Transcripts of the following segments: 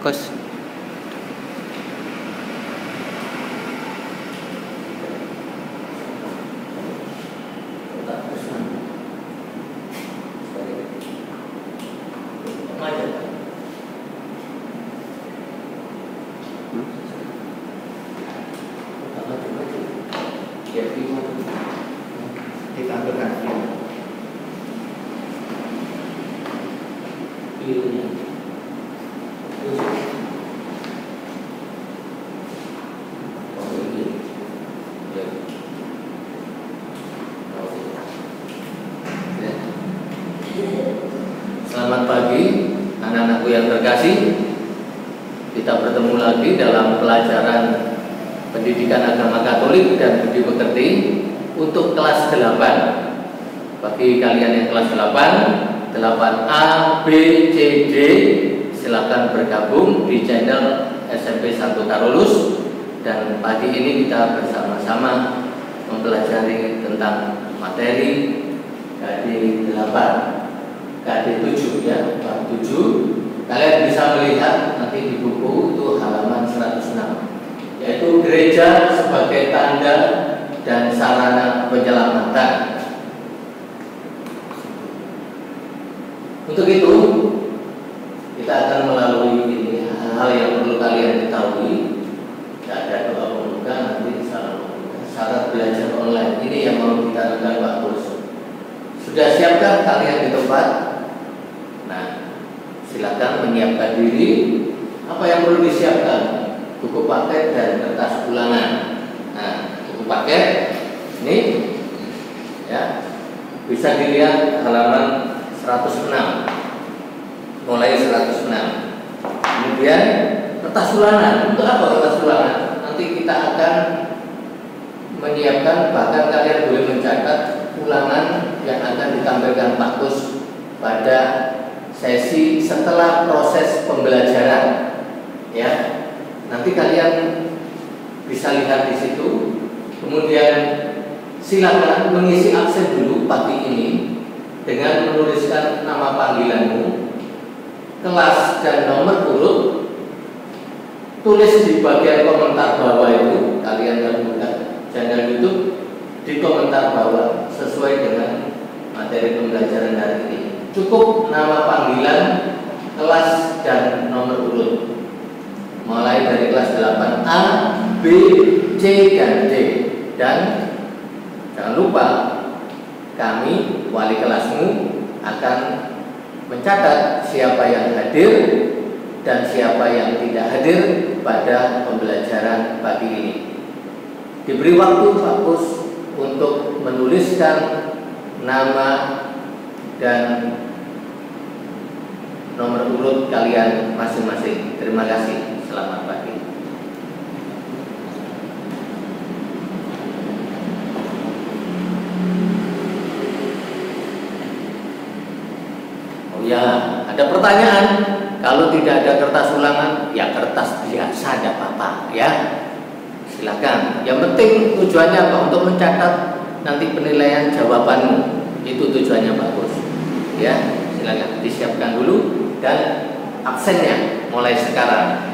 Fokus. Selamat pagi anak-anakku yang terkasih. Kita bertemu lagi dalam pelajaran Pendidikan Agama Katolik dan Budi Pekerti untuk kelas 8. Bagi kalian yang kelas 8, 8A, B, C, D, silakan bergabung di channel SMP Santo Carolus. Dan pagi ini kita bersama-sama mempelajari tentang materi KD 8, KD 7 ya, bab 7. Kalian bisa melihat nanti di buku itu halaman 106, yaitu gereja sebagai tanda dan sarana penyelamatan. Untuk itu kita akan melalui ini hal-hal yang perlu kalian ketahui. Tidak ada doa pembuka, nanti syarat belajar online ini yang mau kita lakukan Pak Bos. Sudah siapkan kalian di tempat? Nah, silakan menyiapkan diri. Apa yang perlu disiapkan? Buku paket dan kertas ulangan. Nah, buku paket ini ya bisa dilihat halaman 106, mulai 106. Kemudian kertas ulangan. Untuk apa kertas ulangan? Nanti kita akan menyiapkan, bahkan kalian boleh mencatat ulangan yang akan ditampilkan Pak Kus pada sesi setelah proses pembelajaran. Ya, nanti kalian bisa lihat di situ. Kemudian silakan mengisi absen dulu pagi ini dengan menuliskan nama panggilanmu, kelas dan nomor urut. Tulis di bagian komentar bawah itu, kalian yang buka channel YouTube, di komentar bawah sesuai dengan materi pembelajaran hari ini. Cukup nama panggilan, kelas dan nomor urut. Mulai dari kelas 8A, B, C, dan D. Dan jangan lupa kami, wali kelasmu, akan mencatat siapa yang hadir dan siapa yang tidak hadir pada pembelajaran pagi ini. Diberi waktu Pak Kus untuk menuliskan nama dan nomor urut kalian masing-masing. Terima kasih. Selamat pagi. Oh ya, ada pertanyaan. Kalau tidak ada kertas ulangan, ya kertas biasa, tidak apa-apa ya. Silakan. Yang penting tujuannya apa? Untuk mencatat nanti penilaian jawabanmu. Itu tujuannya bagus. Ya, silakan disiapkan dulu dan absennya mulai sekarang.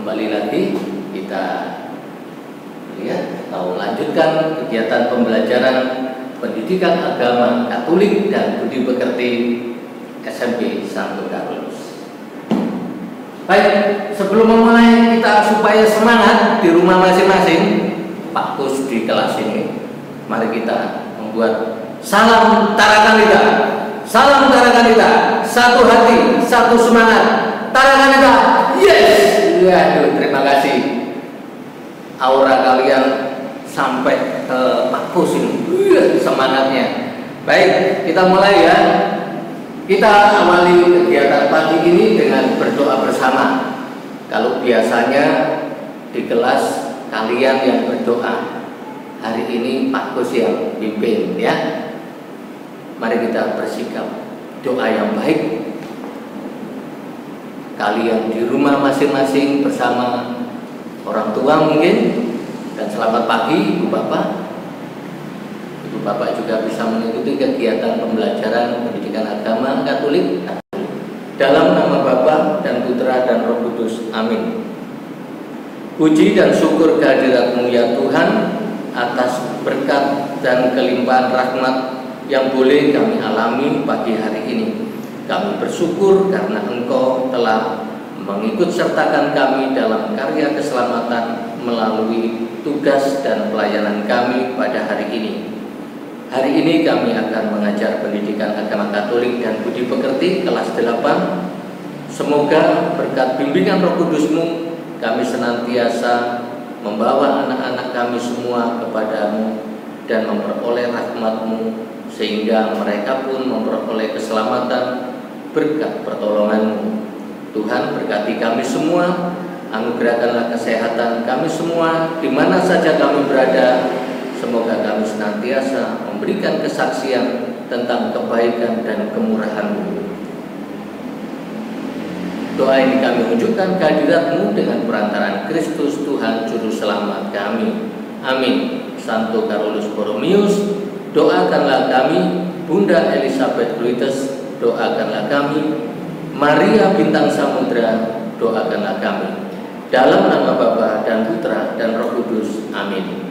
kembali lagi kita lihat atau lanjutkan kegiatan pembelajaran pendidikan agama Katolik dan budi pekerti SMP Santo Carolus. Baik, sebelum memulai kita supaya semangat di rumah masing-masing, Pak Kus di kelas ini, mari kita membuat salam Tarakanita. Salam Tarakanita, satu hati, satu semangat. Tarakanita, yes. Waduh, terima kasih. Aura kalian sampai ke Pak Kus ini, semangatnya. Baik, kita mulai ya. Kita awali kegiatan pagi ini dengan berdoa bersama. Kalau biasanya di kelas kalian yang berdoa, hari ini Pak Kus yang pimpin ya. Mari kita bersikap doa yang baik. Kalian di rumah masing-masing bersama orang tua mungkin, dan selamat pagi Ibu Bapak. Ibu Bapak juga bisa mengikuti kegiatan pembelajaran pendidikan agama Katolik dalam nama Bapa dan Putra dan Roh Kudus. Amin. Puji dan syukur kehadirat-Mu ya Tuhan atas berkat dan kelimpahan rahmat yang boleh kami alami pagi hari ini. Kami bersyukur karena Engkau telah mengikut sertakan kami dalam karya keselamatan melalui tugas dan pelayanan kami pada hari ini. Hari ini kami akan mengajar pendidikan agama Katolik dan budi pekerti kelas 8. Semoga berkat bimbingan Roh Kudus-Mu kami senantiasa membawa anak-anak kami semua kepadamu dan memperoleh rahmat-Mu, sehingga mereka pun memperoleh keselamatan berkat pertolongan-Mu. Tuhan, berkati kami semua, anugerahkanlah kesehatan kami semua di mana saja kami berada. Semoga kami senantiasa memberikan kesaksian tentang kebaikan dan kemurahan-Mu. Doa ini kami wujudkan kehadirat-Mu dengan perantaraan Kristus Tuhan Juru Selamat kami. Amin. Santo Carolus Borromeus, doakanlah kami. Bunda Elizabeth Bruites, doakanlah kami. Maria Bintang Samudra, doakanlah kami. Dalam nama Bapa dan Putra dan Roh Kudus. Amin.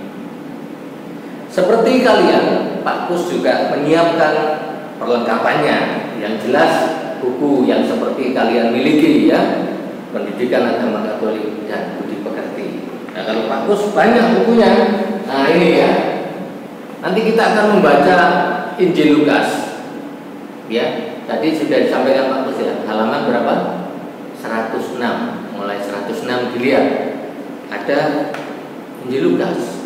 Seperti kalian, Pak Kus juga menyiapkan perlengkapannya. Yang jelas buku yang seperti kalian miliki ya, pendidikan agama Katolik dan budi pekerti. Nah, kalau Pak Kus banyak bukunya. Nah ini ya, nanti kita akan membaca Injil Lukas. Ya, tadi sudah disampaikan Pak Kus ya, halaman berapa? 106. Mulai 106 dilihat. Ada Injil Lukas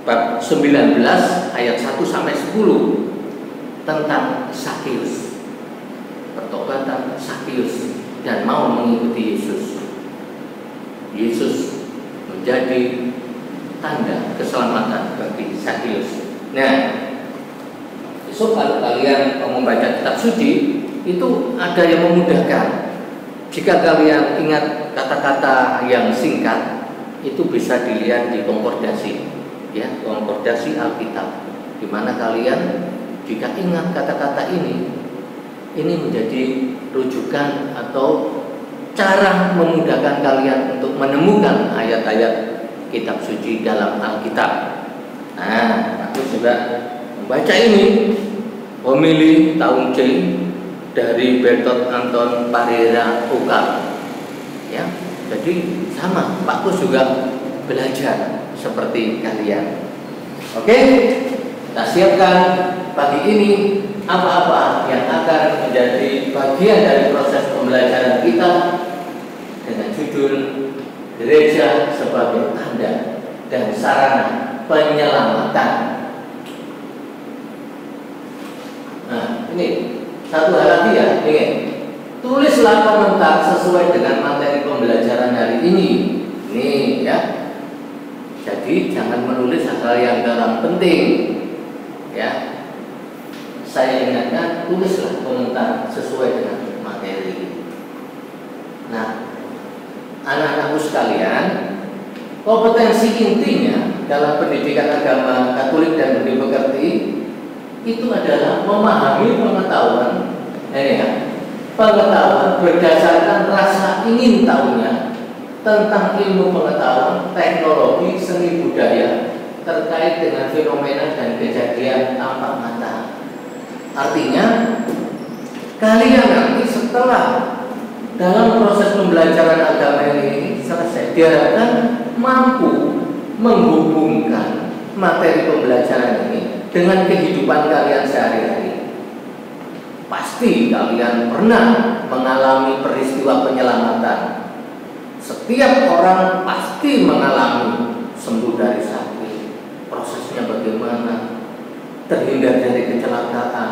bab 19 ayat 1 sampai 10 tentang Sakeus. Pertobatan Sakeus dan mau mengikuti Yesus. Yesus menjadi tanda keselamatan bagi Sakeus. Nah, besok kalau kalian mau membaca kitab suci, itu ada yang memudahkan. Jika kalian ingat kata-kata yang singkat, itu bisa dilihat di konkordasi, ya, konkordasi Alkitab, di mana kalian jika ingat kata-kata ini menjadi rujukan atau cara memudahkan kalian untuk menemukan ayat-ayat kitab suci dalam Alkitab. Nah, aku juga membaca ini, homili tahun C dari Bertot Anton Parera Ukal. Ya, jadi sama, Pak Kus juga belajar seperti kalian. Oke, kita siapkan pagi ini apa-apa yang akan menjadi bagian dari proses pembelajaran kita dengan judul Gereja sebagai tanda dan sarana penyelamatan. Nah, ini satu hal lagi ya, ingat, tulislah komentar sesuai dengan materi pembelajaran hari ini. Nih ya, jadi jangan menulis hal yang kurang penting. Ya, saya ingatkan, tulislah komentar sesuai dengan materi. Nah, anak-anakku sekalian, kompetensi intinya dalam pendidikan agama Katolik dan budi pekerti itu adalah memahami pengetahuan, ini ya, pengetahuan berdasarkan rasa ingin tahunya tentang ilmu pengetahuan, teknologi, seni budaya terkait dengan fenomena dan kejadian tampak mata. Artinya, kalian nanti setelah dalam proses pembelajaran agama ini selesai, diharapkan mampu menghubungkan materi pembelajaran ini dengan kehidupan kalian sehari-hari. Pasti kalian pernah mengalami peristiwa penyelamatan. Setiap orang pasti mengalami sembuh dari sakit. Prosesnya bagaimana? Terhindar dari kecelakaan.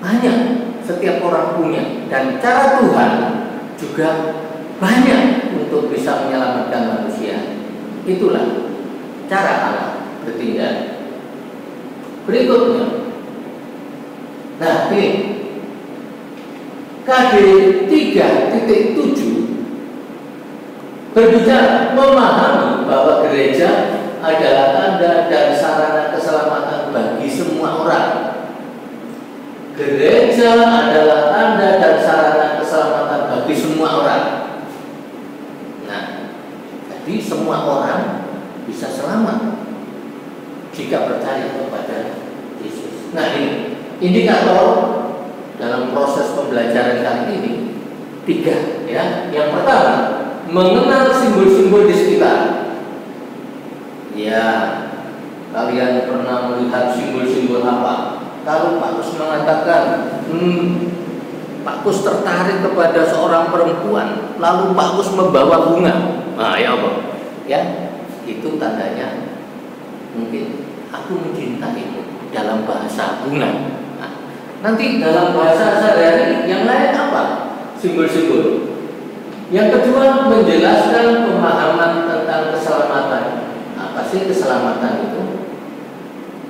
Banyak, setiap orang punya. Dan cara Tuhan juga banyak untuk bisa menyelamatkan manusia. Itulah cara Allah bertindak. Berikutnya, nah ini KD 3.7 berbicara memahami bahwa gereja adalah tanda dan sarana keselamatan bagi semua orang. Gereja adalah tanda dan sarana keselamatan bagi semua orang. Nah, jadi semua orang bisa selamat jika percaya kepada Yesus. Nah, ini indikator dalam proses pembelajaran kali ini 3, ya. Yang pertama, mengenal simbol-simbol di sekitar. Ya, kalian pernah melihat simbol-simbol apa? Kalau Pak Kus mengatakan, Pak Kus tertarik kepada seorang perempuan, lalu Pak Kus membawa bunga. Nah, ya apa? Ya, itu tandanya mungkin aku mencintaimu dalam bahasa bunga. Nah, nanti dalam bahasa sehari-hari yang lain apa? Simbol-simbol. Yang kedua, menjelaskan pemahaman tentang keselamatan. Apa sih keselamatan itu?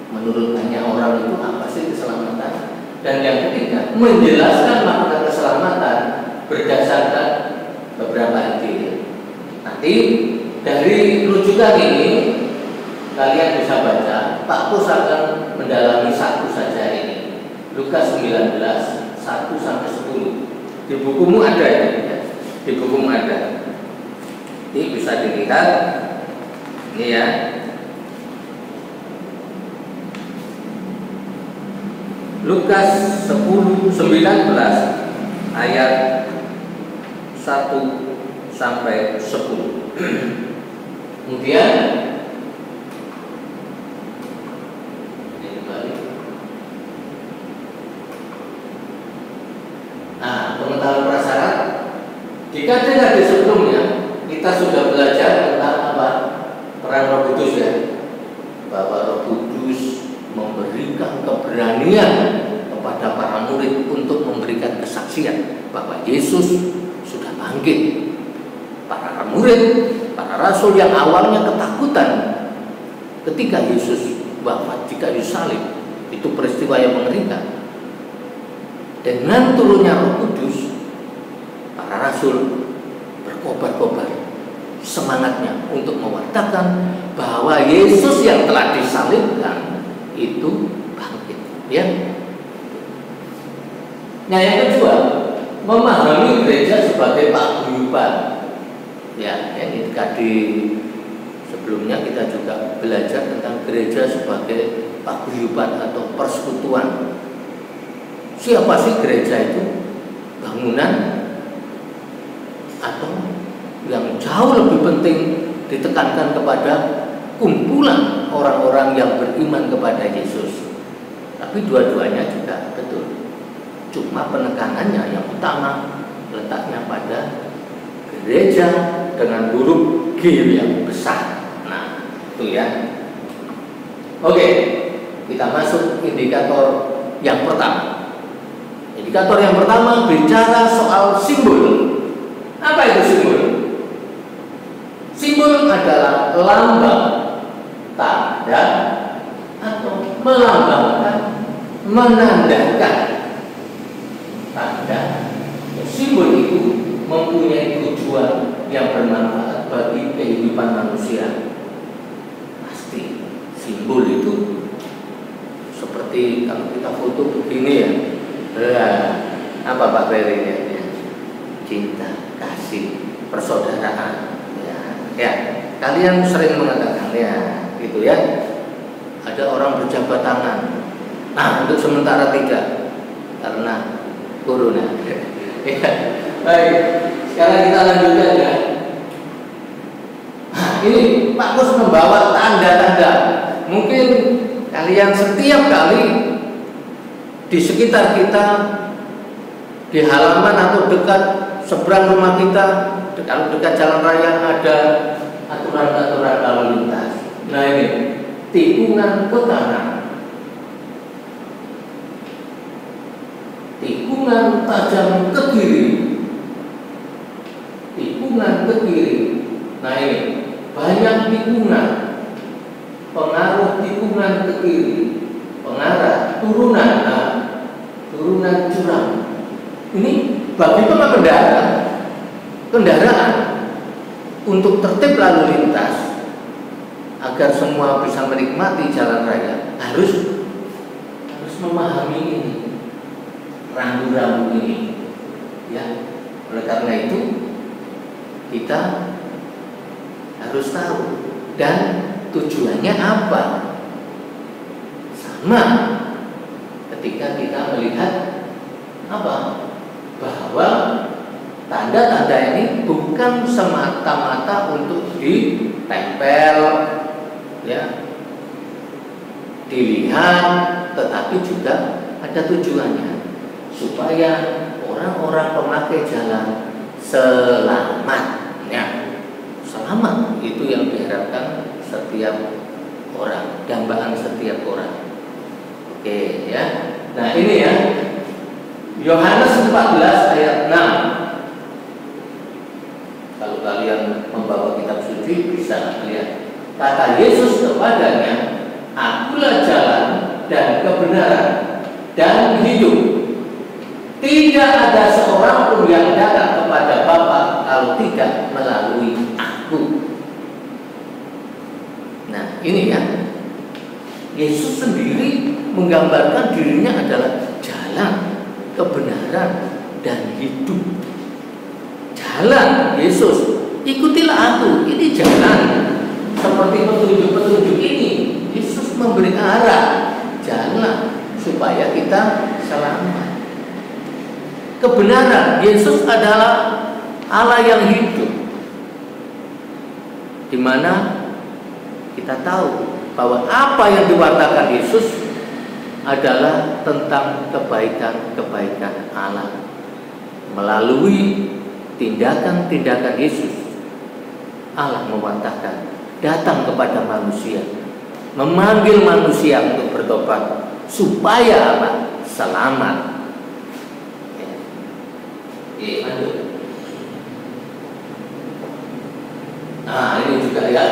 Menurut banyak orang itu apa sih keselamatan? Dan yang ketiga, menjelaskan makna keselamatan berdasarkan beberapa ide. Nanti dari rujukan ini kalian bisa baca. Pak Kus akan mendalami satu saja ini. Lukas 19 1 sampai 10. Di bukumu ada ya? Di bukumu ada. Ini bisa dilihat. Ini ya. Lukas 19 ayat 1 sampai 10. Kemudian pengetahuan prasyarat. Jika di sebelumnya kita sudah belajar tentang apa? Peran Roh Kudus ya. Bahwa Roh Kudus memberikan keberanian kepada para murid untuk memberikan kesaksian bahwa Yesus sudah bangkit. Para murid, para rasul yang awalnya ketakutan ketika Yesus wafat di kayu salib, itu peristiwa yang mengerikan. Dengan turunnya Roh Kudus, para rasul berkobar-kobar semangatnya untuk mewartakan bahwa Yesus yang telah disalibkan itu bangkit. Ya. Nah, yang kedua, memahami gereja sebagai paguyuban. Ya, ini tadi sebelumnya kita juga belajar tentang gereja sebagai paguyuban atau persekutuan. Siapa sih gereja itu? Bangunan atau yang jauh lebih penting ditekankan kepada kumpulan orang-orang yang beriman kepada Yesus. Tapi dua-duanya juga betul. Cuma penekanannya yang utama letaknya pada gereja dengan huruf G yang besar. Nah, itu ya. Oke, kita masuk indikator yang pertama. Indikator yang pertama bicara soal simbol. Apa itu simbol? Simbol adalah lambang, tanda, atau melambangkan, menandakan. Tanda, simbol itu mempunyai tujuan yang bermanfaat bagi kehidupan manusia. Pasti simbol itu seperti kalau kita foto begini ya. Apa Pak Berinya? Cinta, kasih, persaudaraan. Ya, Ya, kalian sering mengatakan ya, gitu ya. Ada orang berjabat tangan. Nah, untuk sementara tidak, karena corona. Ya, baik. Sekarang kita lanjutkan ya. Nah, ini Pak Kus membawa tanda-tanda. Mungkin kalian setiap kali di sekitar kita, di halaman atau dekat seberang rumah kita, kalau dekat jalan raya ada aturan-aturan lalu lintas. Nah ini tikungan ke kanan, tikungan tajam ke kiri, tikungan ke kiri. Nah ini banyak tikungan, pengaruh tikungan ke kiri, pengarah turunan, nah, turunan jurang. Ini bagi pengendara kendaraan untuk tertib lalu lintas agar semua bisa menikmati jalan raya harus memahami ini, rambu-rambu ini, ya. Oleh karena itu kita harus tahu dan tujuannya apa. Sama ketika kita melihat apa, bahwa tanda-tanda ini bukan semata-mata untuk ditempel, ya, dilihat, tetapi juga ada tujuannya supaya orang-orang pemakai jalan selamat, ya. Selamat itu yang diharapkan setiap orang, dambaan setiap orang. Oke, ya. Nah ini ya, Yohanes 14 ayat 6. Kalau kalian membawa kitab suci bisa lihat. Kata Yesus kepadanya, Akulah jalan dan kebenaran dan hidup. Tidak ada seorang pun yang datang kepada Bapa kalau tidak melalui Aku. Nah ini ya, Yesus sendiri menggambarkan dirinya adalah jalan, kebenaran, dan hidup. Jalan Yesus, ikutilah Aku, ini jalan. Seperti petunjuk-petunjuk ini, Yesus memberi arah jalan supaya kita selamat. Kebenaran, Yesus adalah Allah yang hidup, di mana kita tahu bahwa apa yang diwartakan Yesus adalah tentang kebaikan-kebaikan Allah. Melalui tindakan-tindakan Yesus, Allah mewartakan, datang kepada manusia, memanggil manusia untuk bertobat supaya apa? Selamat. Lanjut. Nah ini juga ya,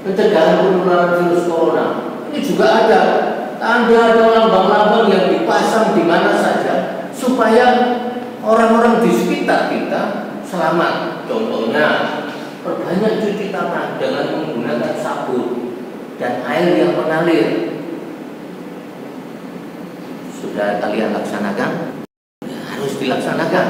pencegahan penularan virus corona. Ini juga ada tanda atau lambang-lambang yang dipasang di mana saja supaya orang-orang di sekitar kita selamat. Contohnya, perbanyak cuci tangan dengan menggunakan sabun dan air yang mengalir. Sudah kalian laksanakan? Harus dilaksanakan.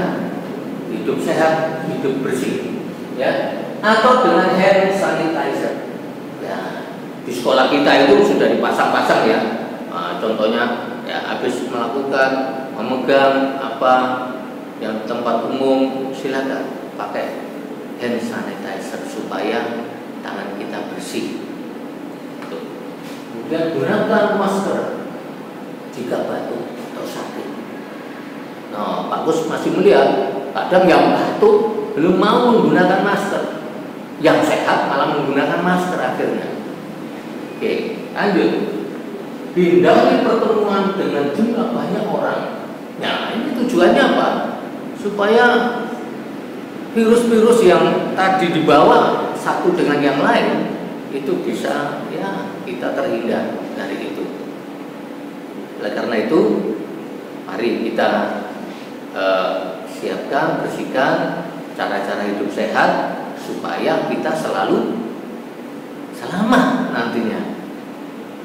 Hidup sehat, hidup bersih, ya. Atau dengan hand sanitizer. Ya, di sekolah kita itu sudah dipasang-pasang ya. Contohnya ya, habis melakukan memegang apa yang tempat umum, silakan pakai hand sanitizer supaya tangan kita bersih. Kemudian gunakan masker jika batuk atau sakit. Nah, Pak Gus masih melihat kadang yang batuk belum mau menggunakan masker, yang sehat malah menggunakan masker akhirnya. Oke, lanjut. Hindari pertemuan dengan jumlah banyak orang. Nah, ini tujuannya apa? Supaya virus-virus yang tadi dibawa satu dengan yang lain itu bisa ya kita terhindar dari itu. Oleh karena itu, mari kita siapkan, bersihkan cara-cara hidup sehat supaya kita selalu selamat nantinya.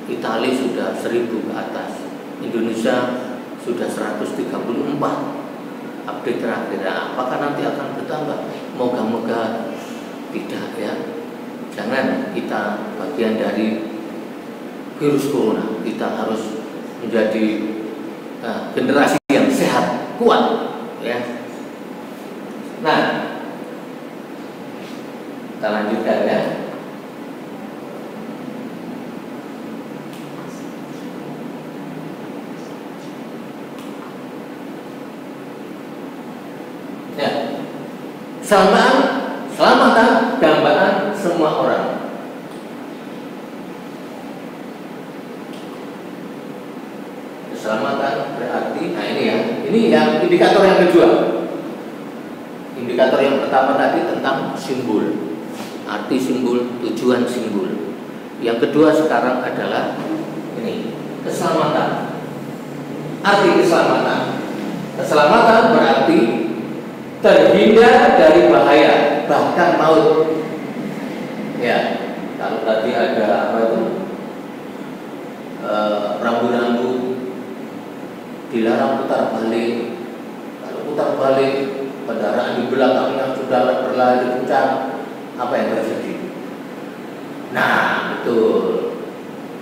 Itali sudah 1000 ke atas, Indonesia sudah 134 update terakhir. Apakah nanti akan bertambah? Moga-moga tidak ya. Jangan kita bagian dari virus corona. Kita harus menjadi generasi yang sehat, kuat, ya. Nah, kita lanjutkan ya. Ya, selamatan dambaan semua orang. Keselamatan berarti, nah ini ya, ini yang indikator yang kedua. Indikator yang pertama tadi tentang simbol, arti simbol, tujuan simbol. Yang kedua sekarang adalah ini, keselamatan. Arti keselamatan. Keselamatan berarti terhindar dari bahaya, bahkan maut. Ya, kalau tadi ada apa itu, rambu-rambu dilarang putar balik. Kalau putar balik, kendaraan di belakangnya sudah berlari kencang, apa yang terjadi? Nah, betul.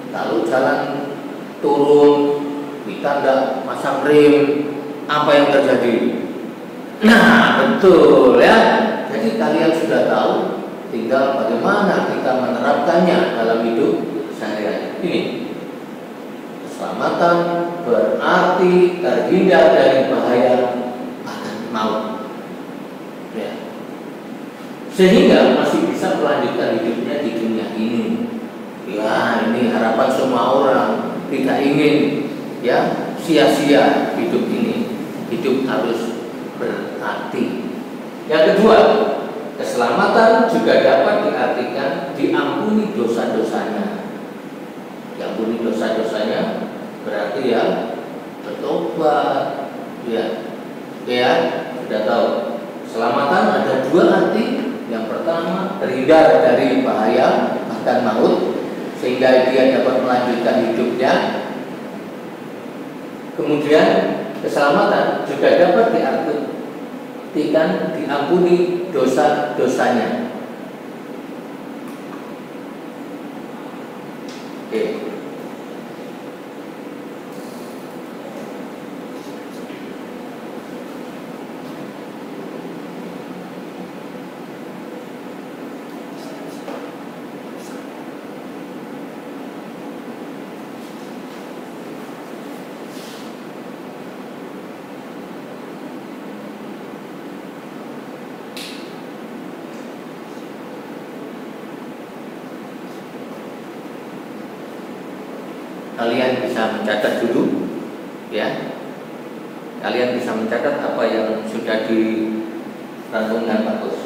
Kalau jalan turun, kita tidak masang rem, apa yang terjadi? Nah, betul ya. Jadi kalian sudah tahu, tinggal bagaimana kita menerapkannya dalam hidup sehari-hari. Ini keselamatan berarti terhindar dari bahaya bahkan maut. Ya. Sehingga masih bisa melanjutkan hidupnya di dunia ini. Ya, ini harapan semua orang. Tidak ingin ya sia-sia hidup ini. Hidup harus berarti. Yang kedua, keselamatan juga dapat diartikan diampuni dosa-dosanya. Diampuni dosa-dosanya berarti ya bertobat, ya sudah tahu. Keselamatan ada dua arti. Yang pertama, terhindar dari bahaya bahkan maut, sehingga dia dapat melanjutkan hidupnya. Kemudian keselamatan juga dapat diartikan diampuni dosa-dosanya. Oke. Kalian bisa mencatat dulu, ya. Kalian bisa mencatat apa yang sudah dirangkumkan Pak Gus.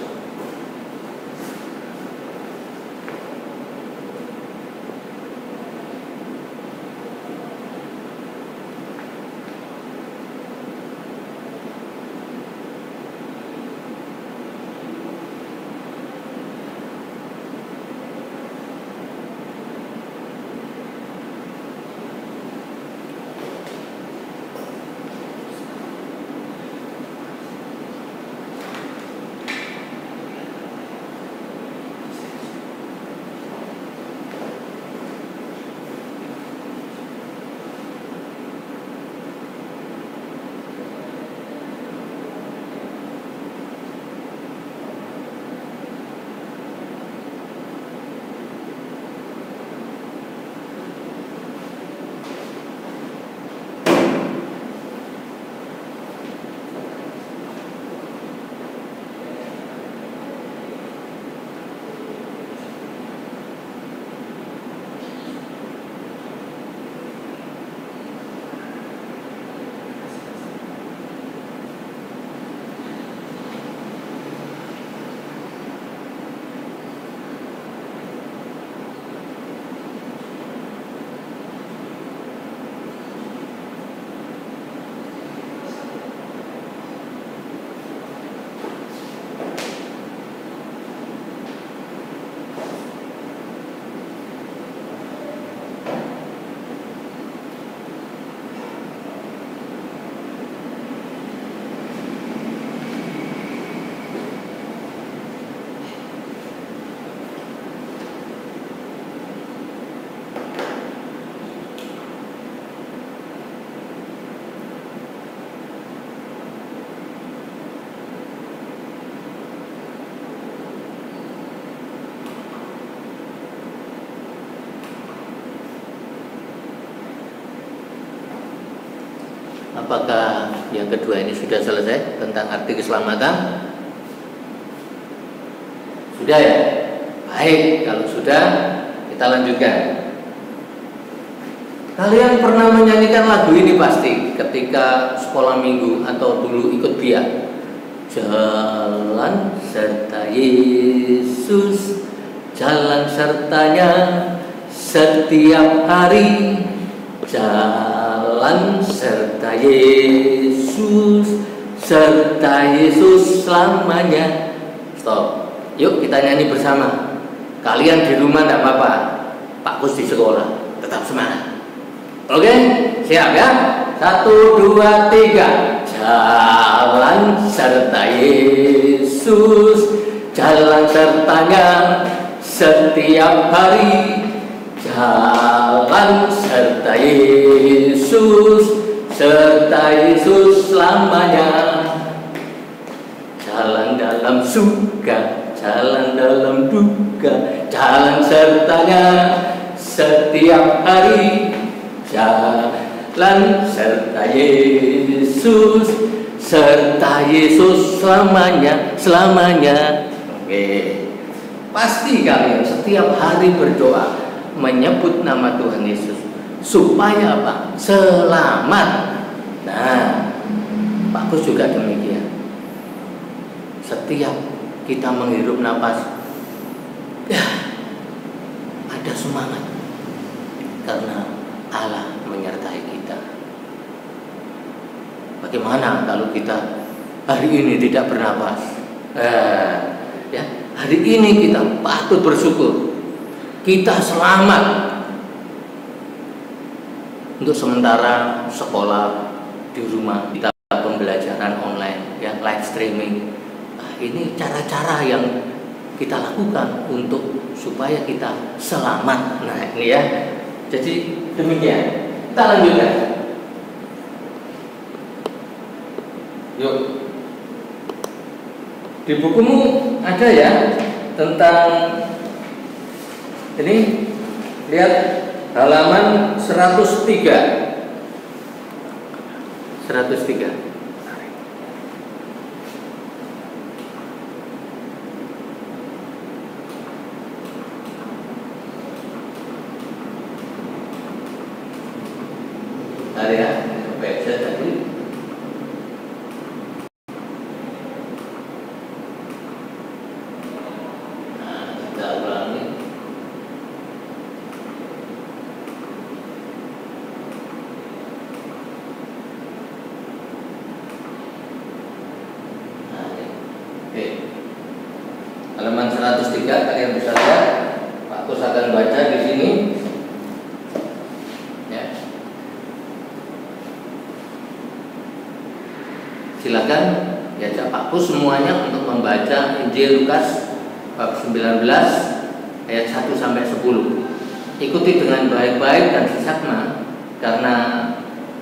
Apakah yang kedua ini sudah selesai tentang arti keselamatan? Sudah ya? Baik, kalau sudah kita lanjutkan. Kalian pernah menyanyikan lagu ini pasti ketika sekolah minggu atau dulu ikut biak. Jalan serta Yesus, jalan sertanya setiap hari. Jalan serta Yesus, serta Yesus selamanya. Stop. Yuk kita nyanyi bersama. Kalian di rumah tidak apa-apa, Pak Kus di sekolah tetap semangat. Oke, siap ya? 1, 2, 3. Jalan serta Yesus, jalan sertanya setiap hari. Jalan serta Yesus, serta Yesus selamanya. Jalan dalam suka, jalan dalam duka, jalan sertanya setiap hari. Jalan serta Yesus, serta Yesus selamanya, selamanya. Oke, pasti kalian setiap hari berdoa menyebut nama Tuhan Yesus supaya apa? Selamat. Nah, Pak Gus juga demikian. Setiap kita menghirup nafas, ya ada semangat karena Allah menyertai kita. Bagaimana kalau kita hari ini tidak bernapas? Ya, hari ini kita patut bersyukur. Kita selamat. Untuk sementara sekolah di rumah, kita pembelajaran online, ya, live streaming. Nah, ini cara-cara yang kita lakukan untuk supaya kita selamat. Nah, ini ya. Jadi demikian. Kita lanjutkan. Yuk. Di bukumu ada ya tentang ini, lihat halaman 103. 103. Area baca tadi. Nah, kita ulangi. Nah, oke. Halaman 103 kalian bisa lihat. Pak Kus akan baca di sini. Silakan diajak Pak Kus semuanya untuk membaca Injil Lukas bab 19 ayat 1 sampai 10. Ikuti dengan baik-baik dan sesakma, karena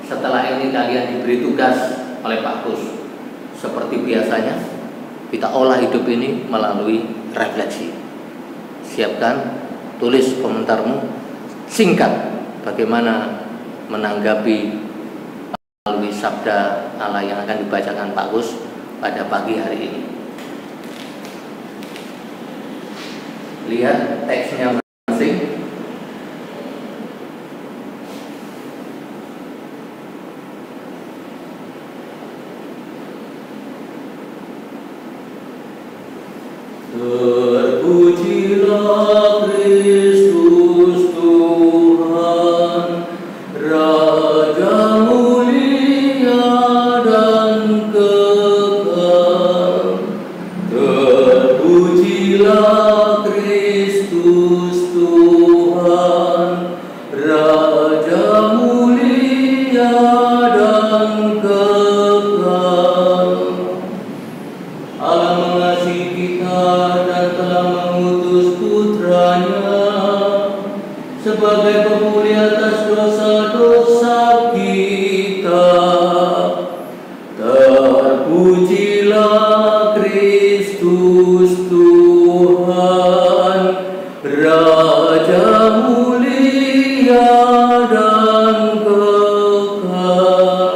setelah ini kalian diberi tugas oleh Pak Kus. Seperti biasanya kita olah hidup ini melalui refleksi. Siapkan, tulis komentarmu singkat bagaimana menanggapi melalui sabda Allah yang akan dibacakan Pak Gus pada pagi hari ini. Lihat teksnya masing. Terpujilah Kristus Tuhan, Raja mulia dan kekal. Terpujilah Kristus Tuhan, Raja mulia dan kekal. Allah mengasihi kita dan telah mengutus putranya sebagai pemulih atas dosa-dosa kita. Terpujilah Kristus Tuhan, Raja mulia dan kekal.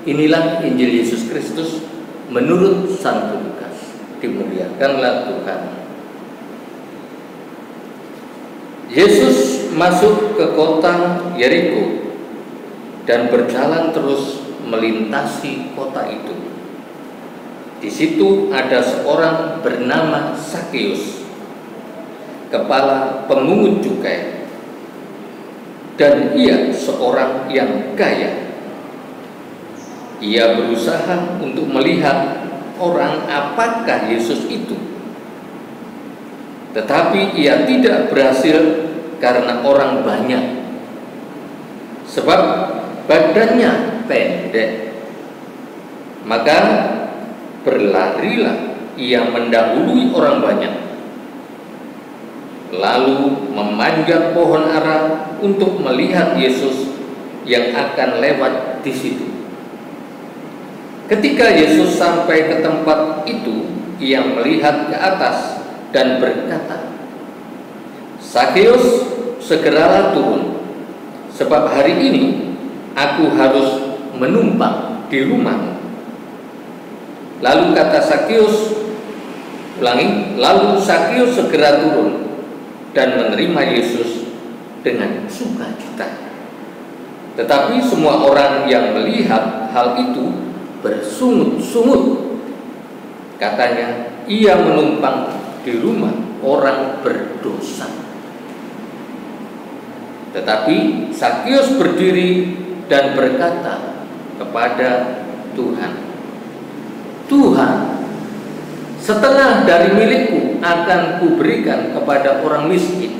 Inilah Injil Yesus Kristus menurut Santo Lukas. Dimuliakanlah Tuhan. Yesus masuk ke kota Yeriko dan berjalan terus melintasi kota itu. Di situ ada seorang bernama Sakeus, kepala pemungut cukai, dan ia seorang yang kaya. Ia berusaha untuk melihat orang apakah Yesus itu, tetapi ia tidak berhasil karena orang banyak, sebab badannya pendek. Maka berlarilah ia mendahului orang banyak, lalu memanjat pohon ara untuk melihat Yesus yang akan lewat di situ. Ketika Yesus sampai ke tempat itu, ia melihat ke atas dan berkata, "Sakeus, segeralah turun, sebab hari ini aku harus menumpang di rumahmu." Lalu kata Sakeus, lalu Sakeus segera turun dan menerima Yesus dengan sukacita. Tetapi semua orang yang melihat hal itu bersungut-sungut. Katanya, ia menumpang di rumah orang berdosa. Tetapi Sakeus berdiri dan berkata kepada Tuhan, "Tuhan, setengah dari milikku akan kuberikan kepada orang miskin,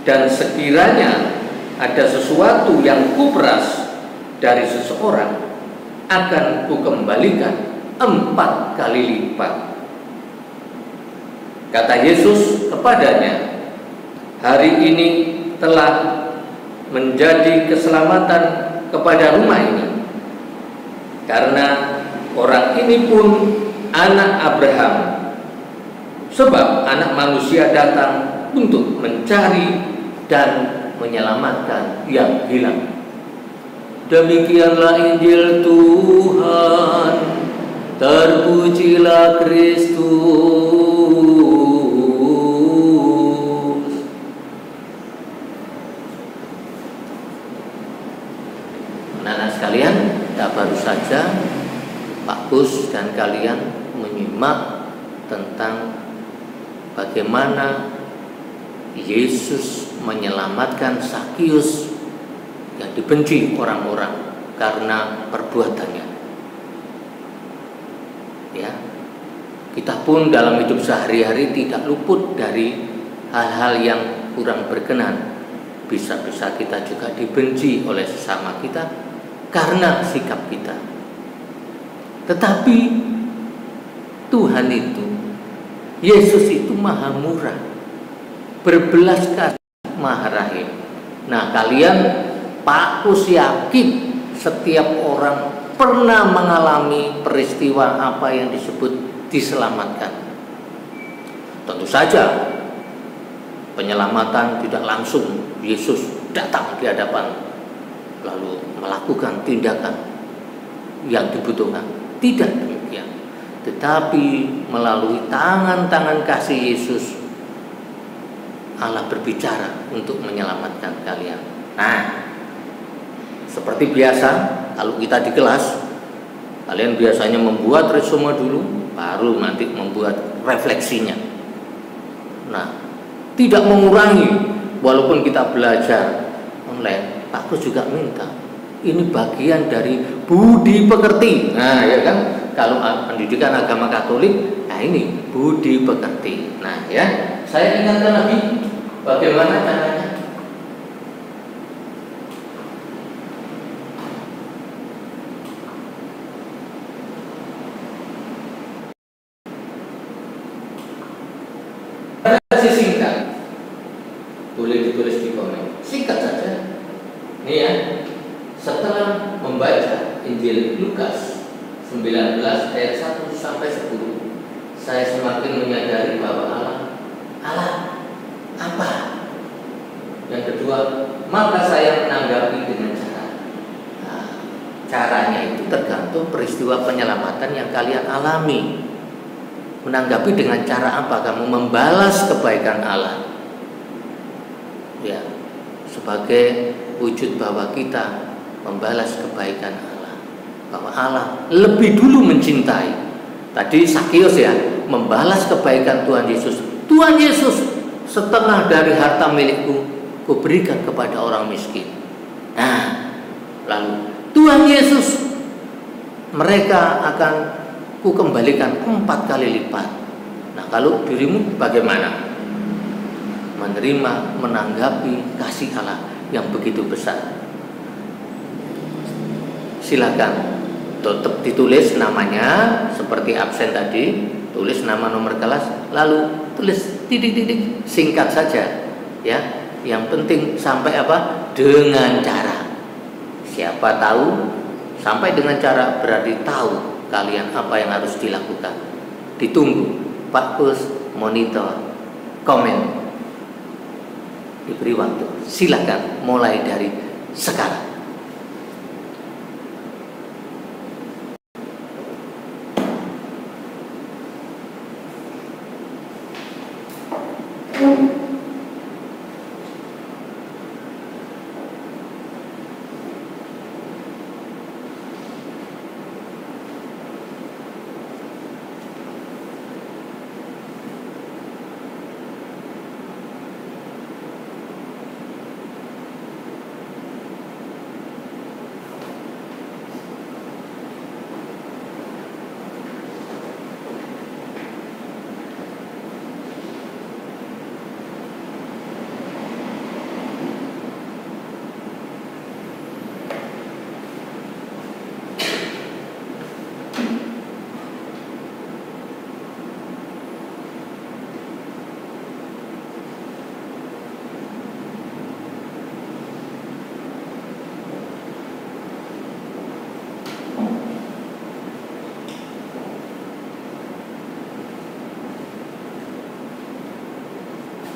dan sekiranya ada sesuatu yang kuperas dari seseorang, akan kukembalikan 4 kali lipat." Kata Yesus kepadanya, "Hari ini telah menjadi keselamatan kepada rumah ini, karena orang ini pun anak Abraham, sebab Anak Manusia datang untuk mencari dan menyelamatkan yang hilang." Demikianlah Injil Tuhan. Terpujilah Kristus. Anak-anak sekalian, kita baru saja Pak Gus dan kalian menyimak tentang bagaimana Yesus menyelamatkan Sakeus yang dibenci orang-orang karena perbuatannya. Ya, kita pun dalam hidup sehari-hari tidak luput dari hal-hal yang kurang berkenan. Bisa-bisa kita juga dibenci oleh sesama kita karena sikap kita. Tetapi Tuhan itu, Yesus itu maha murah, berbelas kasih, maha rahim. Nah, kalian, Pak Kus yakin setiap orang pernah mengalami peristiwa apa yang disebut diselamatkan. Tentu saja penyelamatan tidak langsung Yesus datang di hadapan lalu melakukan tindakan yang dibutuhkan. Tidak demikian. Tetapi melalui tangan-tangan kasih Yesus, Allah berbicara untuk menyelamatkan kalian. Nah, seperti biasa, kalau kita di kelas, kalian biasanya membuat resume dulu, baru nanti membuat refleksinya. Nah, tidak mengurangi, walaupun kita belajar online, aku juga minta, ini bagian dari budi pekerti. Nah, ya kan, kalau pendidikan agama Katolik, nah ini budi pekerti. Nah, ya, saya ingatkan lagi, bagaimana caranya. Singkat, boleh ditulis di komen, singkat saja. Ini ya, setelah membaca Injil Lukas 19 ayat 1 sampai 10, saya semakin menyadari bahwa Allah apa? Yang kedua, maka saya menanggapi dengan cara, caranya itu tergantung peristiwa penyelamatan yang kalian alami. Menanggapi dengan cara apa kamu membalas kebaikan Allah? Ya, sebagai wujud bahwa kita membalas kebaikan Allah, bahwa Allah lebih dulu mencintai. Tadi Sakius ya, membalas kebaikan Tuhan Yesus. Tuhan Yesus, setengah dari harta milikku kuberikan kepada orang miskin. Nah, lalu Tuhan Yesus, mereka akan kukembalikan 4 kali lipat. Nah, kalau dirimu bagaimana? Menerima, menanggapi kasih Allah yang begitu besar. Silakan tetap ditulis namanya seperti absen tadi, tulis nama, nomor kelas, lalu tulis titik-titik, singkat saja ya. Yang penting sampai apa? Dengan cara. Siapa tahu sampai dengan cara berarti tahu kalian apa yang harus dilakukan. Ditunggu Pak Kus monitor, komen, diberi waktu. Silakan mulai dari sekarang.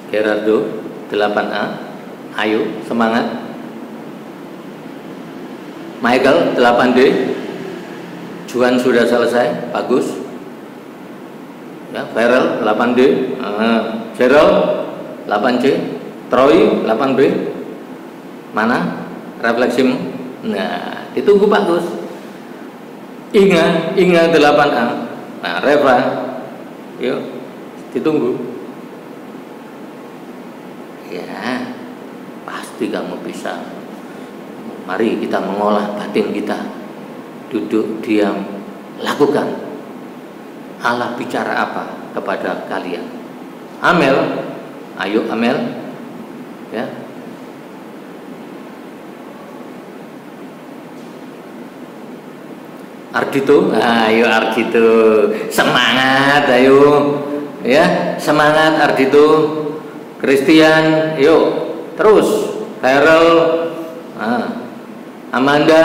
Gerardo 8A, ayo semangat. Michael 8D, Juan sudah selesai, bagus ya. Farel 8D, Gerald 8C, Troy 8B, mana refleksimu? Nah, ditunggu bagus. Inga 8A, nah Reva, yuk ditunggu. Ya, pasti kamu bisa. Mari kita mengolah batin kita. Duduk, diam, lakukan. Allah bicara apa kepada kalian? Amel, ayo Amel, ya. Ardito, ayo Ardito, semangat, ayo, ya, semangat Ardito. Christian, yuk, terus. Carol, Amanda,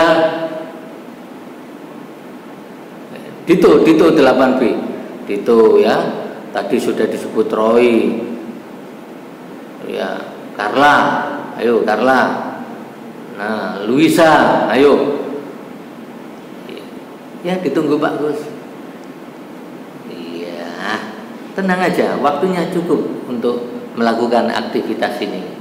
Dito 8B, Dito ya. Tadi sudah disebut Roy, ya. Carla, ayo Carla. Nah, Luisa, ayo. Ya, ditunggu Pak Gus. Iya, tenang aja, waktunya cukup untuk melakukan aktivitas ini.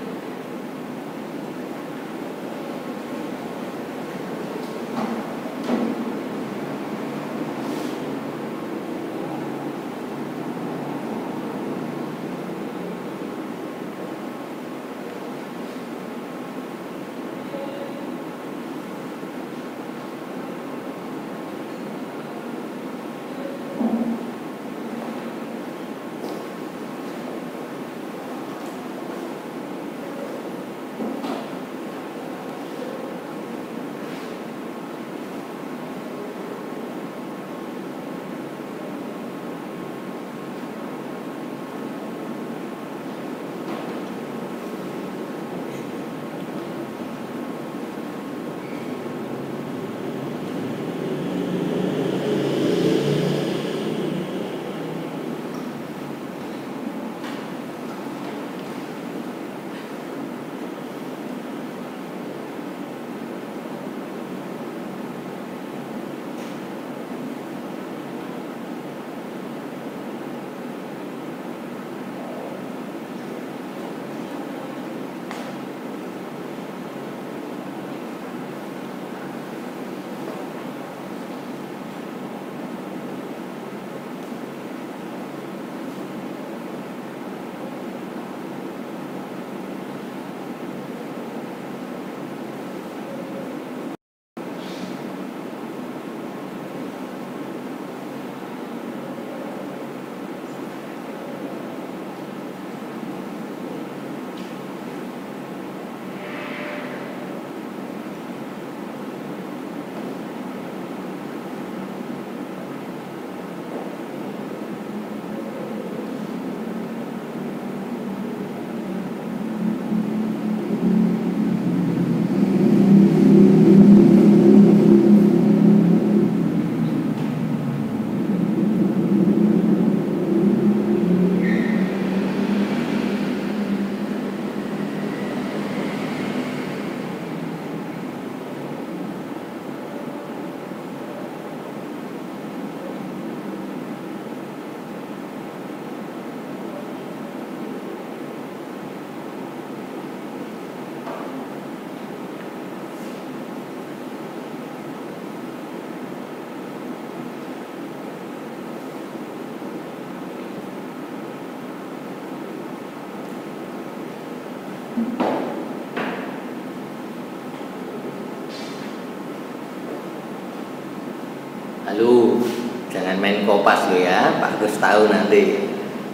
Halo, jangan main kopas lo ya, Pak Gus tahu nanti.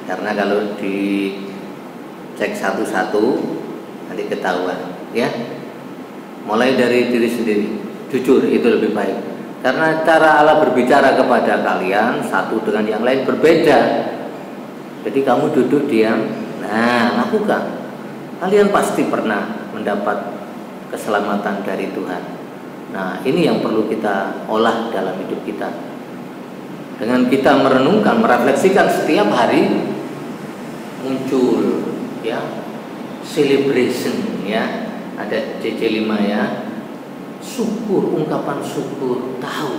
Karena kalau dicek satu-satu nanti ketahuan, ya. Mulai dari diri sendiri, jujur itu lebih baik. Karena cara Allah berbicara kepada kalian satu dengan yang lain berbeda. Jadi kamu duduk diam, nah lakukan. Kalian pasti pernah mendapat keselamatan dari Tuhan. Nah, ini yang perlu kita olah dalam hidup kita. Dengan kita merenungkan, merefleksikan setiap hari muncul ya celebration ya. Ada CC5 ya. Syukur, ungkapan syukur, tahu.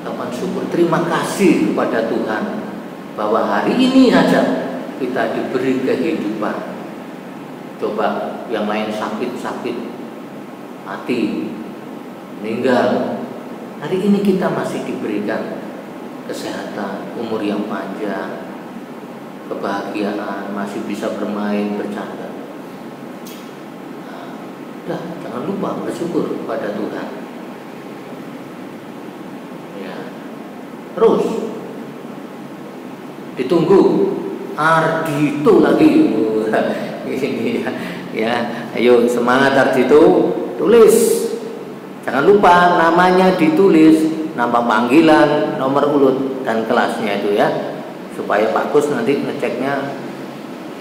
Ungkapan syukur, terima kasih kepada Tuhan bahwa hari ini saja kita diberi kehidupan. Coba yang lain sakit-sakit mati, meninggal. Hari ini kita masih diberikan kesehatan, umur yang panjang, kebahagiaan, masih bisa bermain, bercanda. Nah, udah, jangan lupa bersyukur kepada Tuhan. Ya. Terus ditunggu Ardito lagi. Ini ya. Ayo semangat Ardito, tulis. Jangan lupa namanya ditulis, nama panggilan, nomor urut dan kelasnya itu ya, supaya Pak Gus nanti ngeceknya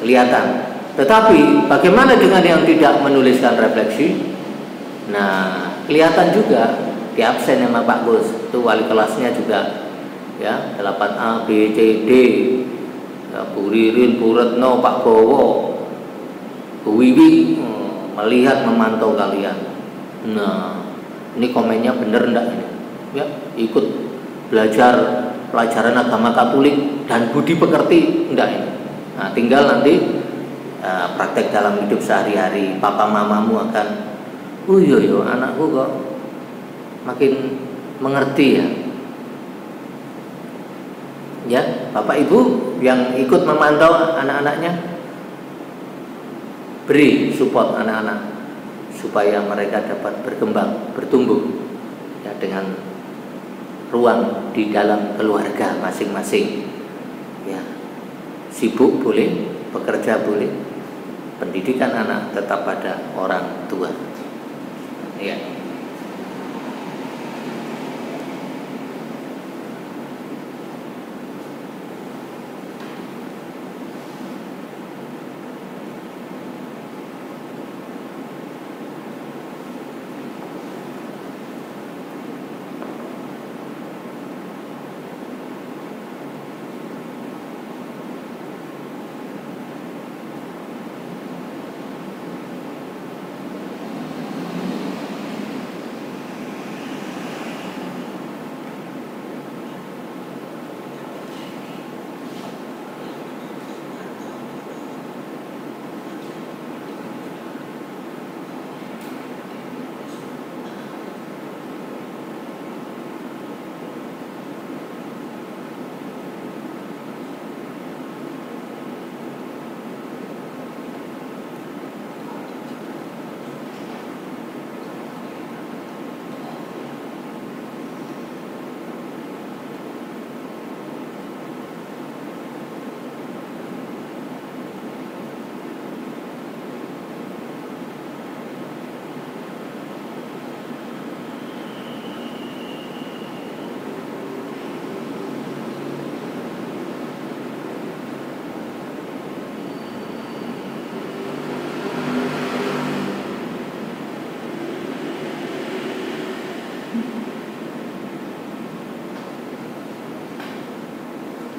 kelihatan. Tetapi bagaimana dengan yang tidak menuliskan refleksi? Nah, kelihatan juga di absen sama Pak Gus. Itu wali kelasnya juga ya, 8A, B, C, D. Ya, Bu Ririn, Bu Retno, Pak Bowo, Bu Wiwi melihat memantau kalian. Nah, ini komennya bener enggak ini? Ya, ikut belajar pelajaran agama Katolik dan budi pekerti enggak ini? Nah, tinggal nanti praktek dalam hidup sehari-hari. Papa mamamu akan, oh iya anakku kok makin mengerti ya. Ya, Bapak Ibu yang ikut memantau anak-anaknya, beri support anak-anak supaya mereka dapat berkembang, bertumbuh ya, dengan ruang di dalam keluarga masing-masing. Ya, sibuk boleh, bekerja boleh, pendidikan anak tetap pada orang tua. Ya.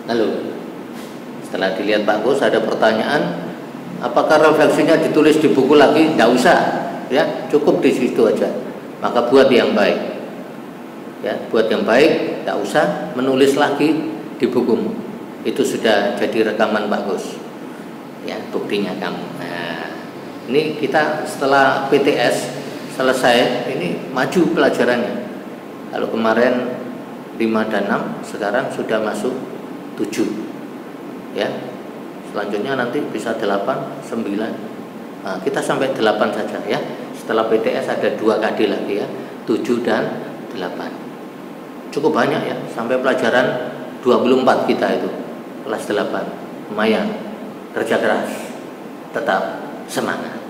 Lalu setelah dilihat Pak Gus ada pertanyaan, apakah refleksinya ditulis di buku lagi? Tidak usah, ya cukup di situ aja. Maka buat yang baik, ya buat yang baik, tidak usah menulis lagi di bukumu. Itu sudah jadi rekaman Pak Gus, ya buktinya kamu. Nah, ini kita setelah PTS selesai, ini maju pelajarannya. Kalau kemarin 5 dan 6, sekarang sudah masuk 7 ya, selanjutnya nanti bisa 8, 9. Nah, kita sampai 8 saja ya. Setelah PTS ada 2 KD lagi ya, 7 dan 8. cukup banyak ya, sampai pelajaran 24 kita itu, kelas 8. Lumayan, kerja keras, tetap semangat.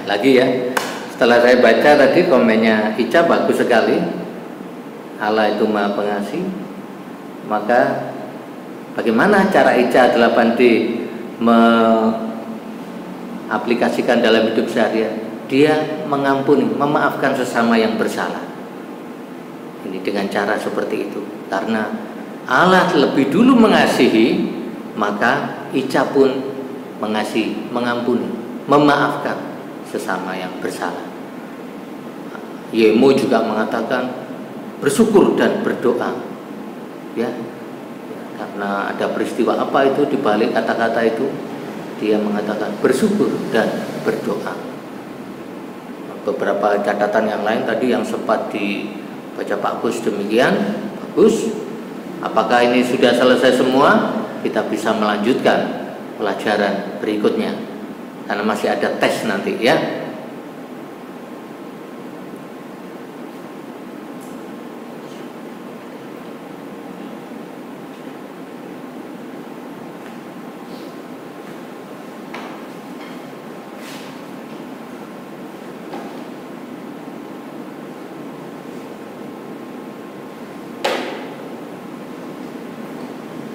Lagi ya, setelah saya baca tadi komennya Ica bagus sekali, Allah itu Maha Pengasih. Maka bagaimana cara Ica 8D mengaplikasikan dalam hidup sehari-hari? Dia mengampuni, memaafkan sesama yang bersalah. Ini dengan cara seperti itu. Karena Allah lebih dulu mengasihi, maka Ica pun mengasihi, mengampuni, memaafkan sesama yang bersalah. Yemo juga mengatakan bersyukur dan berdoa, ya, karena ada peristiwa apa itu di balik kata-kata itu, dia mengatakan bersyukur dan berdoa. Beberapa catatan yang lain tadi yang sempat dibaca Pak Gus demikian. Bagus. Apakah ini sudah selesai semua? Kita bisa melanjutkan pelajaran berikutnya. Karena masih ada tes nanti ya.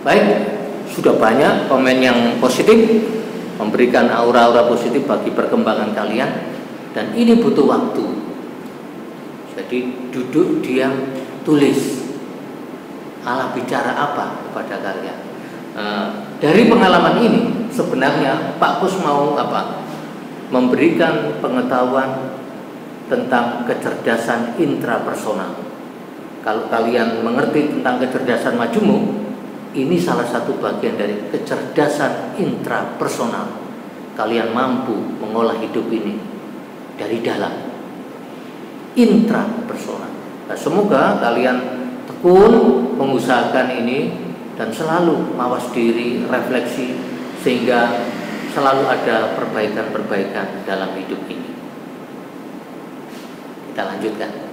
Baik, sudah banyak komen yang positif, memberikan aura-aura positif bagi perkembangan kalian, dan ini butuh waktu. Jadi duduk, diam, tulis Allah bicara apa kepada kalian. Dari pengalaman ini sebenarnya Pak Kus mau apa? Memberikan pengetahuan tentang kecerdasan intrapersonal. Kalau kalian mengerti tentang kecerdasan majemuk, ini salah satu bagian dari kecerdasan intrapersonal. Kalian mampu mengolah hidup ini dari dalam, intrapersonal. Nah, semoga kalian tekun mengusahakan ini dan selalu mawas diri, refleksi, sehingga selalu ada perbaikan-perbaikan dalam hidup ini. Kita lanjutkan.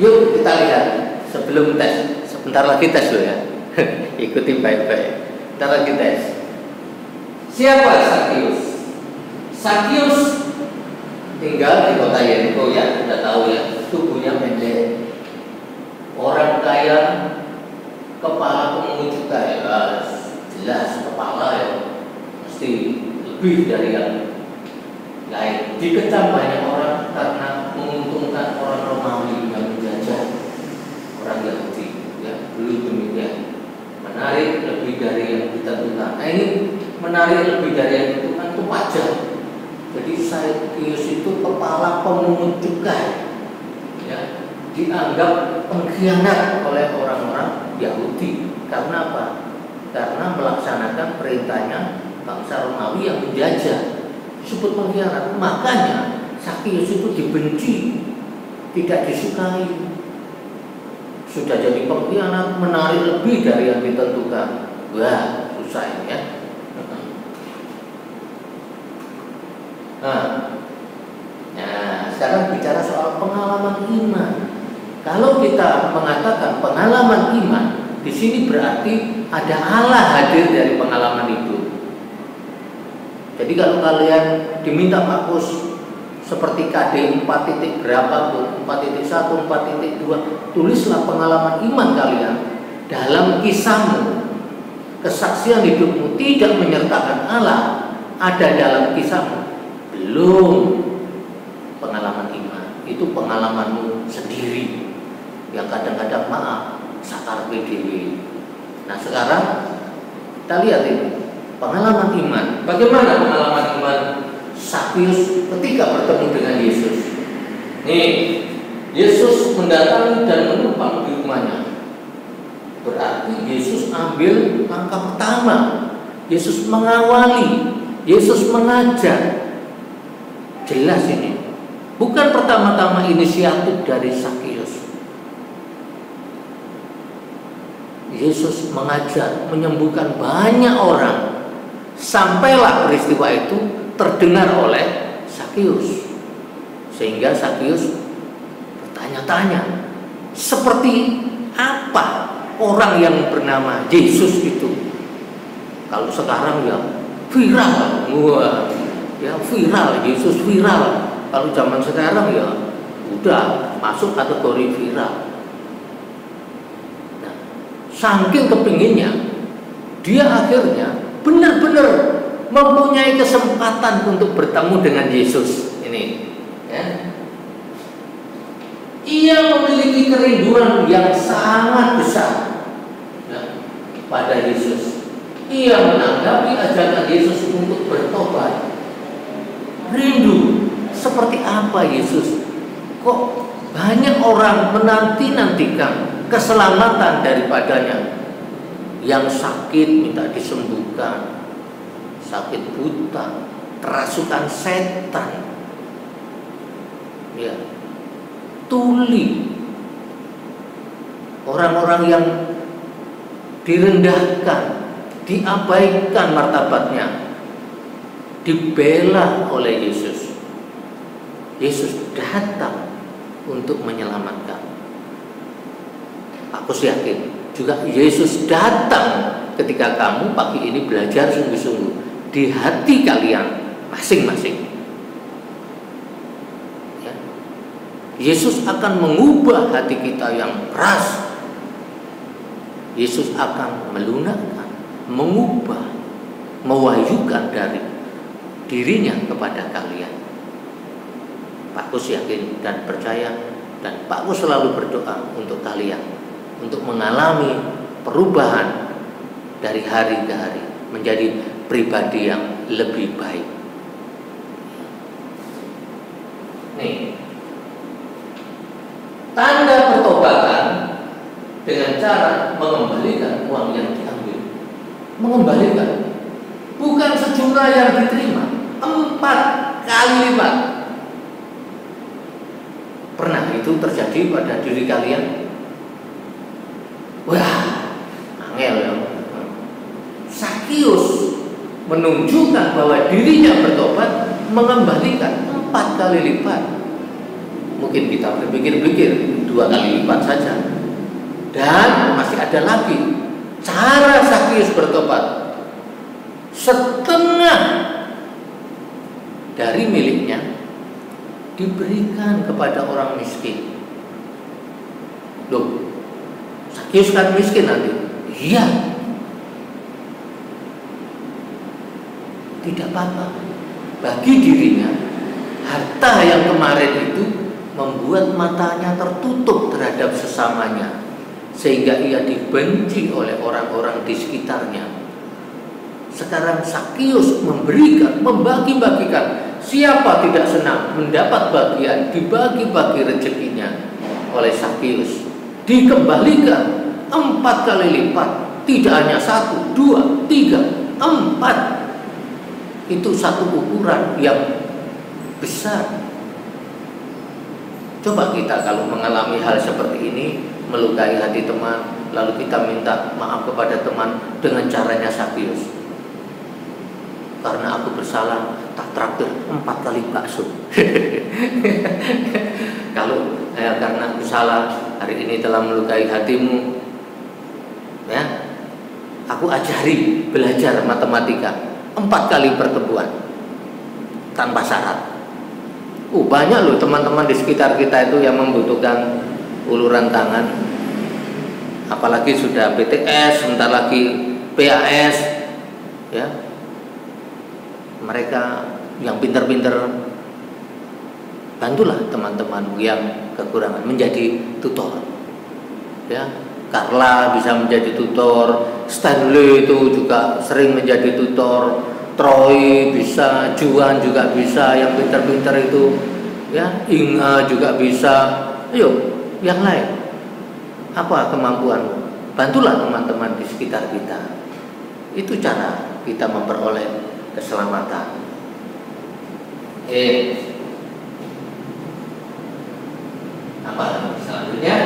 Yuk kita lihat sebelum tes. Sebentar lagi tes loh ya. Ikuti baik-baik. Sebentar lagi tes. Siapa Sakius? Sakius tinggal di kota Yeriko ya, sudah tahu ya. Tubuhnya pendek, orang kaya, kepala pemungut cukai. Jelas kepala ya, mesti lebih dari yang lain. Dikecam banyak orang karena menguntungkan orang Romawi yang menjajah orang Yahudi, ya, dulu demikian. Menarik lebih dari yang ditentukan. Nah, ini menarik lebih dari yang ditentukan itu pajak. Jadi Sakius itu kepala pemungut cukai, ya, dianggap pengkhianat oleh orang-orang Yahudi. Karena apa? Karena melaksanakan perintahnya bangsa Romawi yang menjajah. Disebut pengkhianat. Makanya Sakius itu dibenci, tidak disukai. sudah jadi pengkhianat, menarik lebih dari yang ditentukan. Wah, susah ini ya. Nah, sekarang bicara soal pengalaman iman. Kalau kita mengatakan pengalaman iman, di sini berarti ada Allah hadir dari pengalaman itu. Jadi kalau kalian diminta Markus seperti KD 4 titik berapapun, 4.1, 4.2, tulislah pengalaman iman kalian dalam kisahmu. Kesaksian hidupmu tidak menyertakan Allah ada dalam kisahmu. Belum pengalaman iman, itu pengalamanmu sendiri yang kadang-kadang maaf sakar PDW. Nah sekarang kita lihat ini pengalaman iman. Bagaimana pengalaman iman Sakyus ketika bertemu dengan Yesus? Nih, Yesus mendatangi dan menumpang di rumahnya. Berarti Yesus ambil langkah pertama. Yesus mengawali, Yesus mengajar. Jelas ini. Bukan pertama-tama inisiatif dari Sakyus. Yesus mengajar, menyembuhkan banyak orang. Sampailah peristiwa itu terdengar oleh Sakyus. Sehingga Sakyus bertanya-tanya, seperti apa orang yang bernama Yesus itu? Kalau sekarang ya viral. Wah, ya viral, Yesus viral. Kalau zaman sekarang ya udah masuk kategori viral. Nah, saking kepinginnya, dia akhirnya benar-benar mempunyai kesempatan untuk bertemu dengan Yesus. Ini, ya. Ia memiliki kerinduan yang sangat besar, ya, pada Yesus. Ia menanggapi ajakan Yesus untuk bertobat. Rindu seperti apa Yesus? Kok banyak orang menanti-nantikan keselamatan daripadanya? Yang sakit minta disembuhkan, sakit buta, kerasukan setan, ya, tuli, orang-orang yang direndahkan, diabaikan martabatnya, dibela oleh Yesus. Yesus datang untuk menyelamatkan. Aku yakin juga Yesus datang ketika kamu pagi ini belajar sungguh-sungguh di hati kalian masing-masing. Ya. Yesus akan mengubah hati kita yang keras. Yesus akan melunakkan, mengubah, mewahyukan dari dirinya kepada kalian. Pak Kus yakin dan percaya, dan Pak Kus selalu berdoa untuk kalian, untuk mengalami perubahan dari hari ke hari menjadi pribadi yang lebih baik. Nih, tanda pertobatan dengan cara mengembalikan uang yang diambil. Mengembalikan, bukan sejumlah yang diterima, 4 kali lipat. Pernah itu terjadi pada diri kalian? Wah, angel ya. Sakyus menunjukkan bahwa dirinya bertobat, mengembalikan 4 kali lipat. Mungkin kita berpikir-pikir 2 kali lipat saja. Dan masih ada lagi cara Sakyus bertobat. Setengah dari miliknya diberikan kepada orang miskin. Loh, Sakyus kan miskin nanti? Iya. Tidak apa-apa. Bagi dirinya, harta yang kemarin itu membuat matanya tertutup terhadap sesamanya, sehingga ia dibenci oleh orang-orang di sekitarnya. Sekarang Sakyus memberikan, membagi-bagikan. Siapa tidak senang mendapat bagian, dibagi-bagi rezekinya oleh Sakyus, dikembalikan 4 kali lipat. Tidak hanya 1, 2, 3, 4. Itu satu ukuran yang besar. Coba kita kalau mengalami hal seperti ini, melukai hati teman, lalu kita minta maaf kepada teman dengan caranya Sakyus. Karena aku bersalah, tak traktir 4 kali bakso. Kalau karena aku salah, hari ini telah melukai hatimu, ya, aku ajari belajar matematika 4 kali pertemuan tanpa syarat. Banyak loh teman-teman di sekitar kita itu yang membutuhkan uluran tangan. Apalagi sudah BTS, sebentar lagi PAS, ya. Mereka yang pinter-pinter, bantulah teman-teman yang kekurangan menjadi tutor. Ya, Carla bisa menjadi tutor, Stanley itu juga sering menjadi tutor, Troy bisa, Juan juga bisa, yang pintar-pintar itu, ya, Inga juga bisa. Ayo, yang lain, apa kemampuanmu? Bantulah teman-teman di sekitar kita. Itu cara kita memperoleh keselamatan. Apa selanjutnya?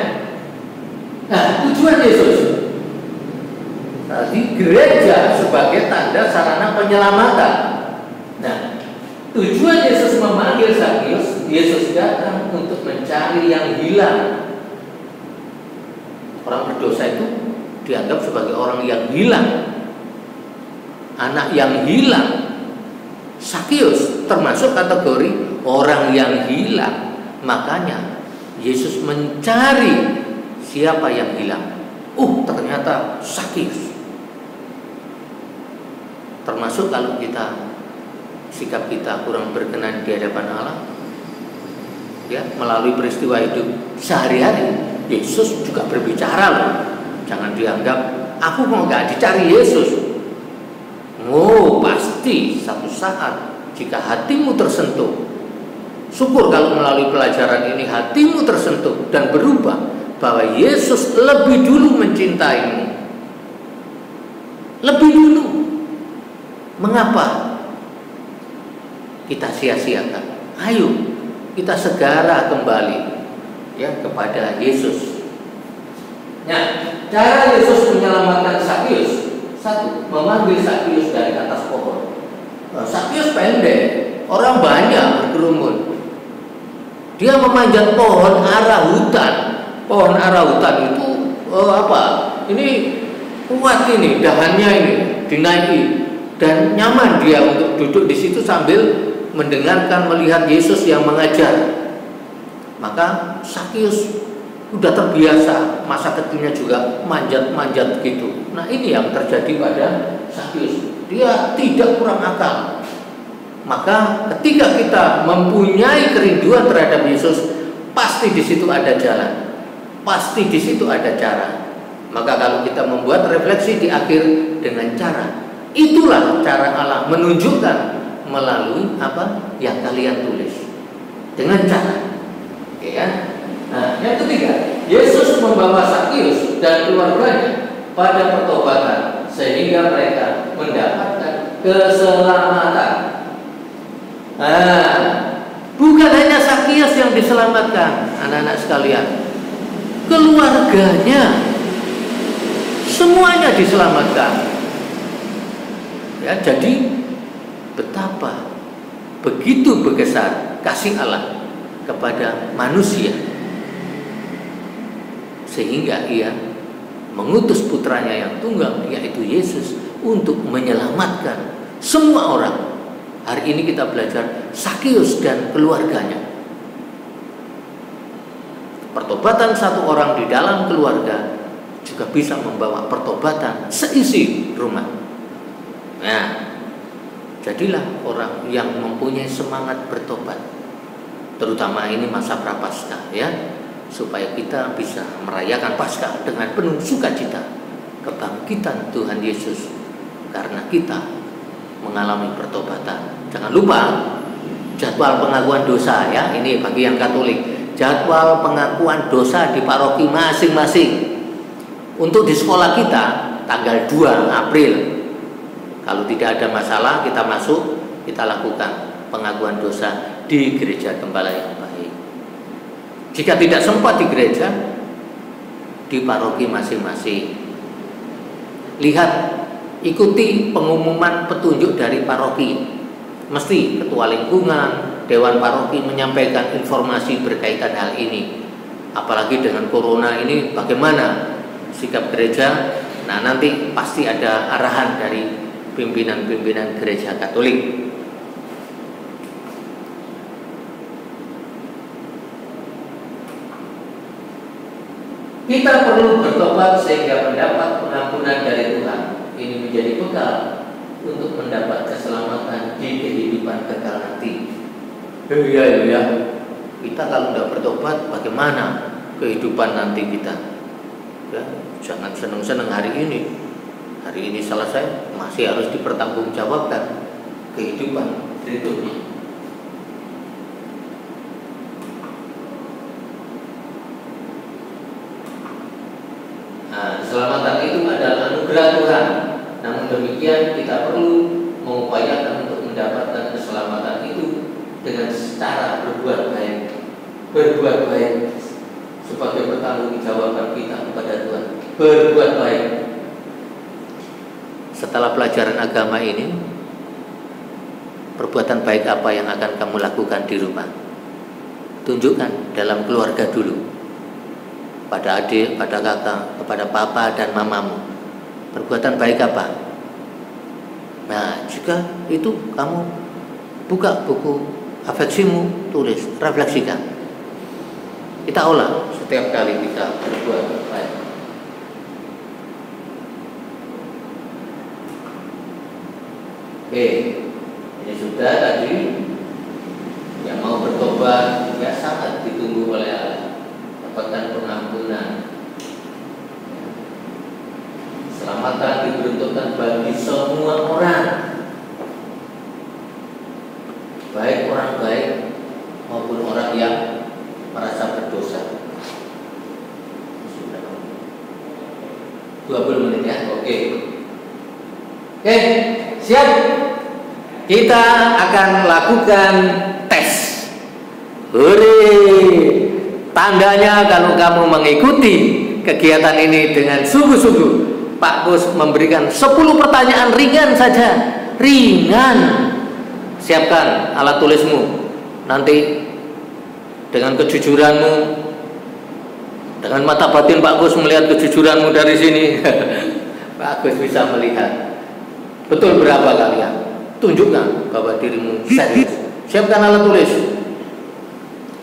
Nah, tujuan Yesus. Tadi gereja sebagai tanda sarana penyelamatan. Nah, tujuan Yesus memanggil Sakyus, Yesus datang untuk mencari yang hilang. Orang berdosa itu dianggap sebagai orang yang hilang, anak yang hilang. Sakyus termasuk kategori orang yang hilang. Makanya Yesus mencari siapa yang hilang. Ternyata Sakyus. Termasuk kalau sikap kita kurang berkenan di hadapan Allah, ya, melalui peristiwa hidup sehari-hari, Yesus juga berbicara loh. Jangan dianggap aku mau gak dicari Yesus. Pasti satu saat jika hatimu tersentuh, syukur kalau melalui pelajaran ini hatimu tersentuh dan berubah, bahwa Yesus lebih dulu mencintaimu, lebih dulu. Mengapa kita sia-siakan? Ayo kita segera kembali, ya, kepada Yesus. Nah, cara Yesus menyelamatkan Sakyus, satu, memanggil Sakyus dari atas pohon. Sakyus pendek, orang banyak berkerumun. Dia memanjat pohon arah hutan. Pohon arah hutan itu Ini kuat, ini dahannya ini dinaiki, dan nyaman dia untuk duduk di situ sambil mendengarkan, melihat Yesus yang mengajar. Maka Sakyus udah terbiasa, masa kecilnya juga manjat-manjat gitu. Nah, ini yang terjadi pada Sakyus. Dia tidak kurang akal. Maka ketika kita mempunyai kerinduan terhadap Yesus, pasti di situ ada jalan, pasti di situ ada cara. Maka kalau kita membuat refleksi di akhir dengan cara, itulah cara Allah menunjukkan melalui apa yang kalian tulis, dengan cara. Oke, ya. Nah, yang ketiga, Yesus membawa Sakyus dan keluarganya pada pertobatan sehingga mereka mendapatkan keselamatan. Nah, bukan hanya Sakyus yang diselamatkan, anak-anak sekalian, keluarganya semuanya diselamatkan. Ya, jadi betapa begitu besar kasih Allah kepada manusia, sehingga ia mengutus putranya yang tunggal, yaitu Yesus, untuk menyelamatkan semua orang. Hari ini kita belajar Sakyus dan keluarganya. Pertobatan satu orang di dalam keluarga juga bisa membawa pertobatan seisi rumah. Nah, jadilah orang yang mempunyai semangat bertobat, terutama ini masa Prapaskah, ya, supaya kita bisa merayakan Paskah dengan penuh sukacita, kebangkitan Tuhan Yesus, karena kita mengalami pertobatan. Jangan lupa jadwal pengakuan dosa, ya, ini bagi yang Katolik, jadwal pengakuan dosa di paroki masing-masing. Untuk di sekolah kita tanggal 2 April, kalau tidak ada masalah kita masuk, kita lakukan pengakuan dosa di gereja gembala yang baik. Jika tidak sempat di gereja, di paroki masing-masing. Lihat, ikuti pengumuman petunjuk dari paroki. Mesti ketua lingkungan, dewan paroki menyampaikan informasi berkaitan hal ini. Apalagi dengan corona ini, bagaimana sikap gereja? Nah, nanti pasti ada arahan dari pimpinan-pimpinan gereja Katolik. Kita perlu bertobat sehingga mendapat pengampunan dari Tuhan. Ini menjadi bekal untuk mendapat keselamatan di kehidupan kekal nanti. Iya. Kita kalau tidak bertobat, bagaimana kehidupan nanti kita? Ya, jangan senang-senang hari ini. Hari ini selesai, masih harus dipertanggungjawabkan kehidupan berikutnya. Nah, keselamatan itu adalah anugerah Tuhan. Namun demikian kita perlu mengupayakan untuk mendapatkan keselamatan itu dengan cara berbuat baik. Berbuat baik sebagai pertanggungjawaban kita kepada Tuhan. Berbuat baik. Setelah pelajaran agama ini, perbuatan baik apa yang akan kamu lakukan di rumah? Tunjukkan dalam keluarga dulu. Pada adik, pada kakak, kepada papa dan mamamu. Perbuatan baik apa? Nah, jika itu kamu buka buku afeksimu, tulis, refleksikan. Kita olah setiap kali kita berbuat baik. Oke, ini sudah tadi. Yang mau bertobat ya sangat ditunggu oleh Allah. Dapatkan pengampunan. Keselamatan diperuntukkan bagi semua orang, baik orang baik maupun orang yang merasa berdosa. Sudah 20 menit ya, oke, siap. Kita akan lakukan tes. Hore! Tandanya kalau kamu mengikuti kegiatan ini dengan sungguh-sungguh, Pak Gus memberikan 10 pertanyaan ringan saja. Ringan. Siapkan alat tulismu. Nanti dengan kejujuranmu, dengan mata batin Pak Gus melihat kejujuranmu dari sini, Pak Gus bisa melihat betul berapa kalian. Tunjukkan bahwa dirimu serius. Siapkan alat tulis.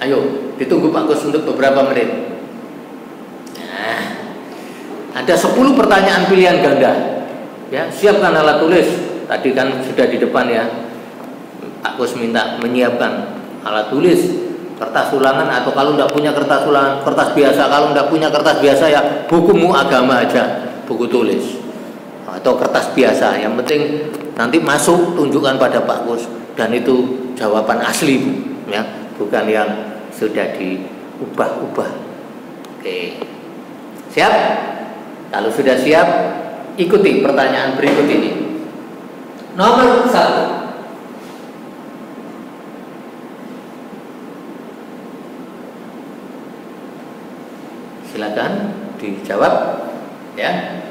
Ayo, ditunggu Pak Gus untuk beberapa menit. Nah, ada 10 pertanyaan pilihan ganda. Ya, siapkan alat tulis. Tadi kan sudah di depan ya. Pak Gus minta menyiapkan alat tulis, kertas ulangan, atau kalau tidak punya kertas ulangan, kertas biasa. Kalau tidak punya kertas biasa ya bukumu agama aja, buku tulis atau kertas biasa. Yang penting nanti masuk tunjukkan pada Pak Gus, dan itu jawaban asli, ya, bukan yang sudah diubah-ubah. Oke, siap? Kalau sudah siap, ikuti pertanyaan berikut ini. Nomor 1. Silakan dijawab, ya.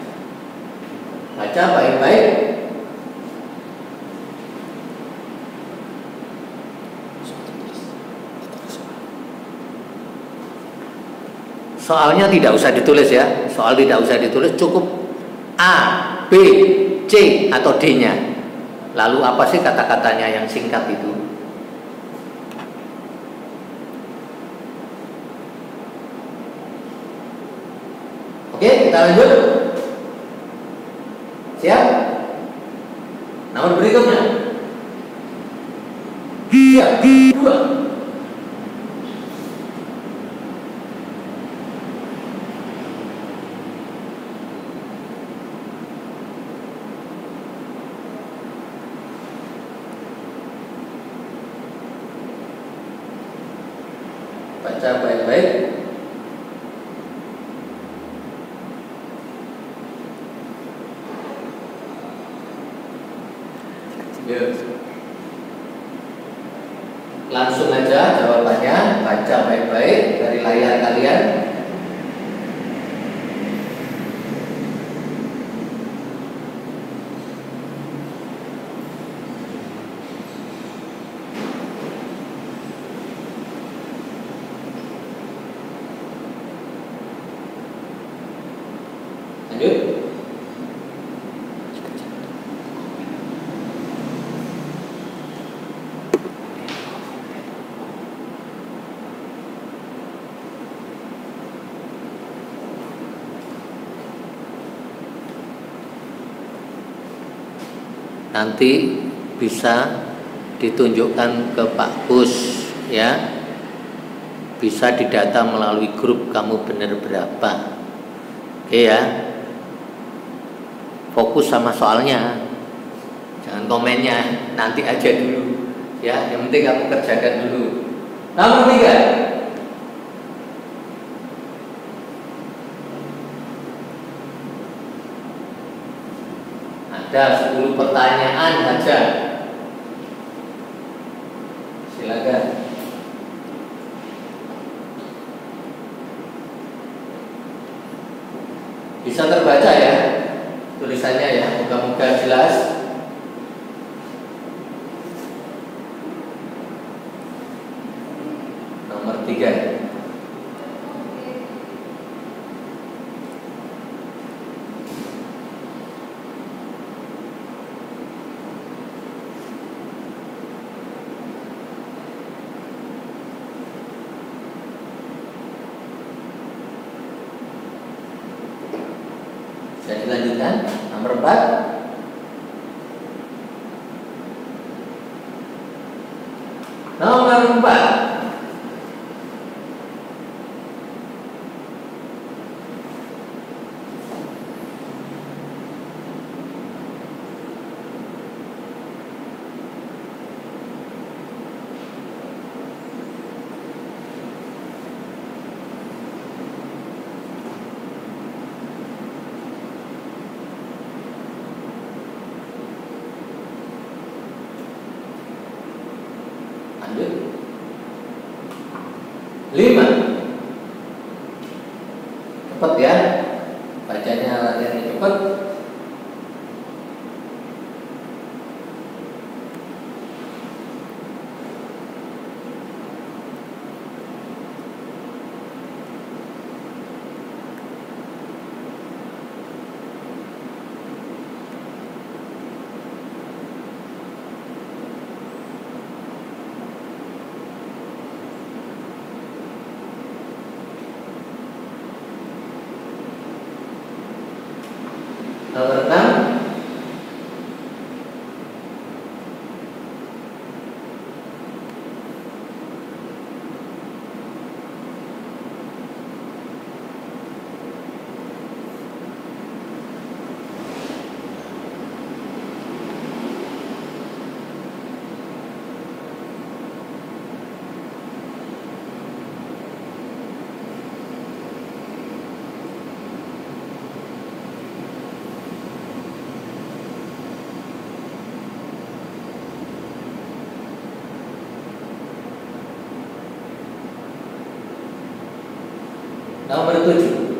Baca baik-baik. Soalnya tidak usah ditulis ya. Soal tidak usah ditulis, cukup A, B, C atau D-nya. Lalu apa sih kata-katanya yang singkat itu? Oke, kita lanjut. Siap? Nomor berikutnya. Siap. 2. Baca baik-baik. Langsung aja jawabannya, baca baik-baik dari layar kalian. Lanjut. Nanti bisa ditunjukkan ke Pak Pus ya, bisa didata melalui grup kamu benar berapa. Oke ya, fokus sama soalnya, jangan komennya, nanti aja dulu ya, yang penting kamu kerjakan dulu. Nomor 3, ada 10 pertanyaan saja. Silakan. Bisa terbaca ya tulisannya ya, moga-moga jelas. Nomor 3. Bisa dilanjutkan. Nomor 4. Nomor 4. Lanjut. 5. Cepat ya, bacanya latihannya cepat. Nomor 6. Nomor 7.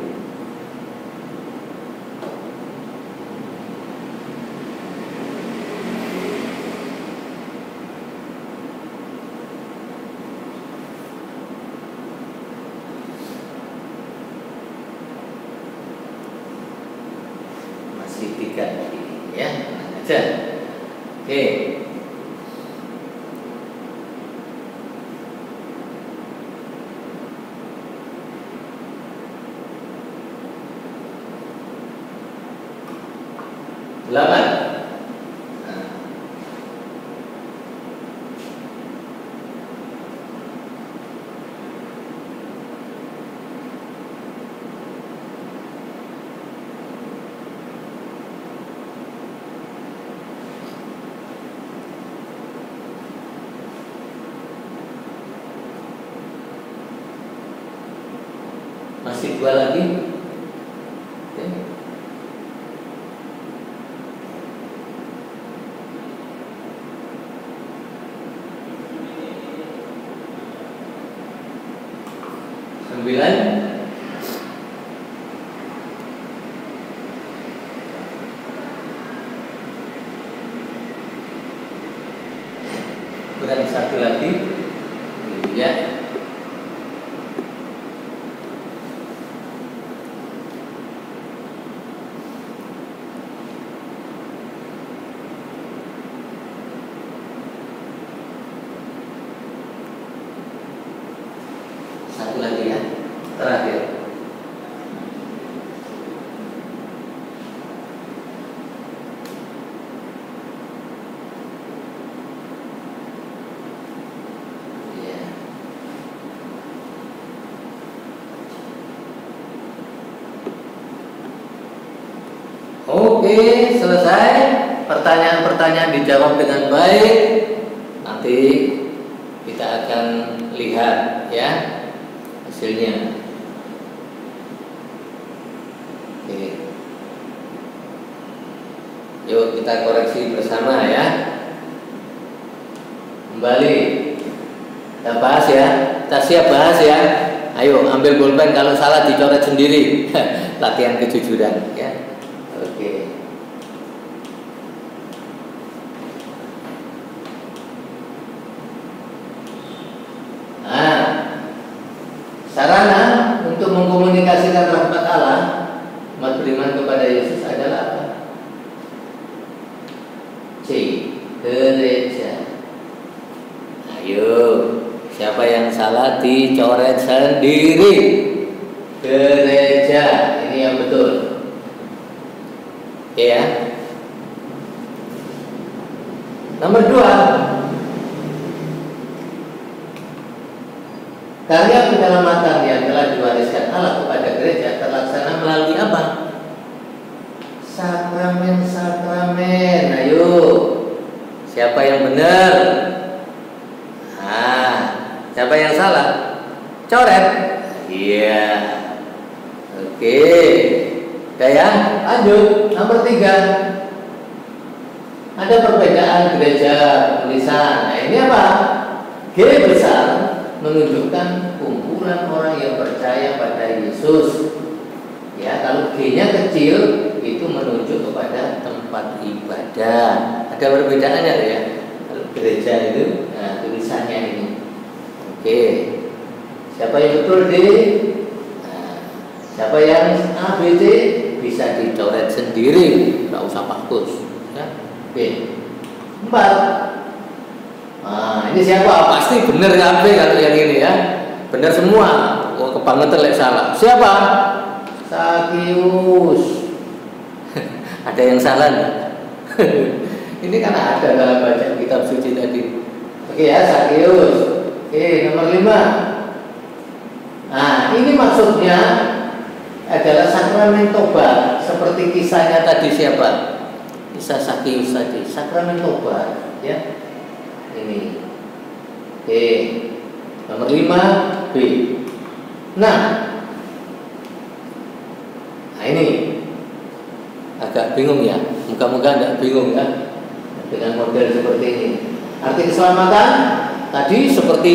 Masih 3 lagi ya, tenang aja. Oke. Delapan. Masih 2 lagi. Oke. satu lagi, ya. Satu lagi ya, terakhir. Oke, selesai. Pertanyaan-pertanyaan dijawab dengan baik. Nanti kita akan lihat ya hasilnya. Oke. Yuk kita koreksi bersama ya. Kembali kita bahas ya. Kita siap bahas ya. Ayo ambil bolpen, kalau salah dicoret sendiri. Latihan kejujuran ya. Oke. Nah, sarana untuk mengkomunikasikan rahmat Allah umat beriman kepada Yesus adalah apa? C. Gereja. Ayo, siapa yang salah dicoret sendiri. Gereja, ini yang betul. Ya. Nomor 2, karya penyelamatan yang telah diwariskan Allah kepada gereja terlaksana melalui apa? Sakramen-sakramen. Ayo, siapa yang benar? Siapa yang salah? Coret. Iya. Oke. Oke ya, lanjut. Nomor 3, ada perbedaan gereja tulisan. Nah ini apa? G besar menunjukkan kumpulan orang yang percaya pada Yesus. Ya, kalau G-nya kecil itu menunjuk kepada tempat ibadah. Ada perbedaannya ya. Kalau gereja itu, nah tulisannya ini. Oke. Siapa yang betul D? Nah, siapa yang A, B, C? Bisa dicoret sendiri, nggak usah bagus. Ya. Oke. 4. Nah, ini siapa? Pasti benar ya, kalau yang ini ya. Benar semua. Oh, kebangetan lek salah. Siapa? Sakius. Ada yang salah nih? Ini kan ada dalam baca kitab suci tadi. Oke ya, Sakius. Oke, nomor 5. Nah, ini maksudnya adalah sakramen tobat, seperti kisahnya tadi siapa? Kisah Sakius tadi, sakramen tobat, ya. Ini. Oke. Nomor 5, B. Nah, ini agak bingung ya. Muka-muka enggak bingung ya dengan model seperti ini. Arti keselamatan tadi seperti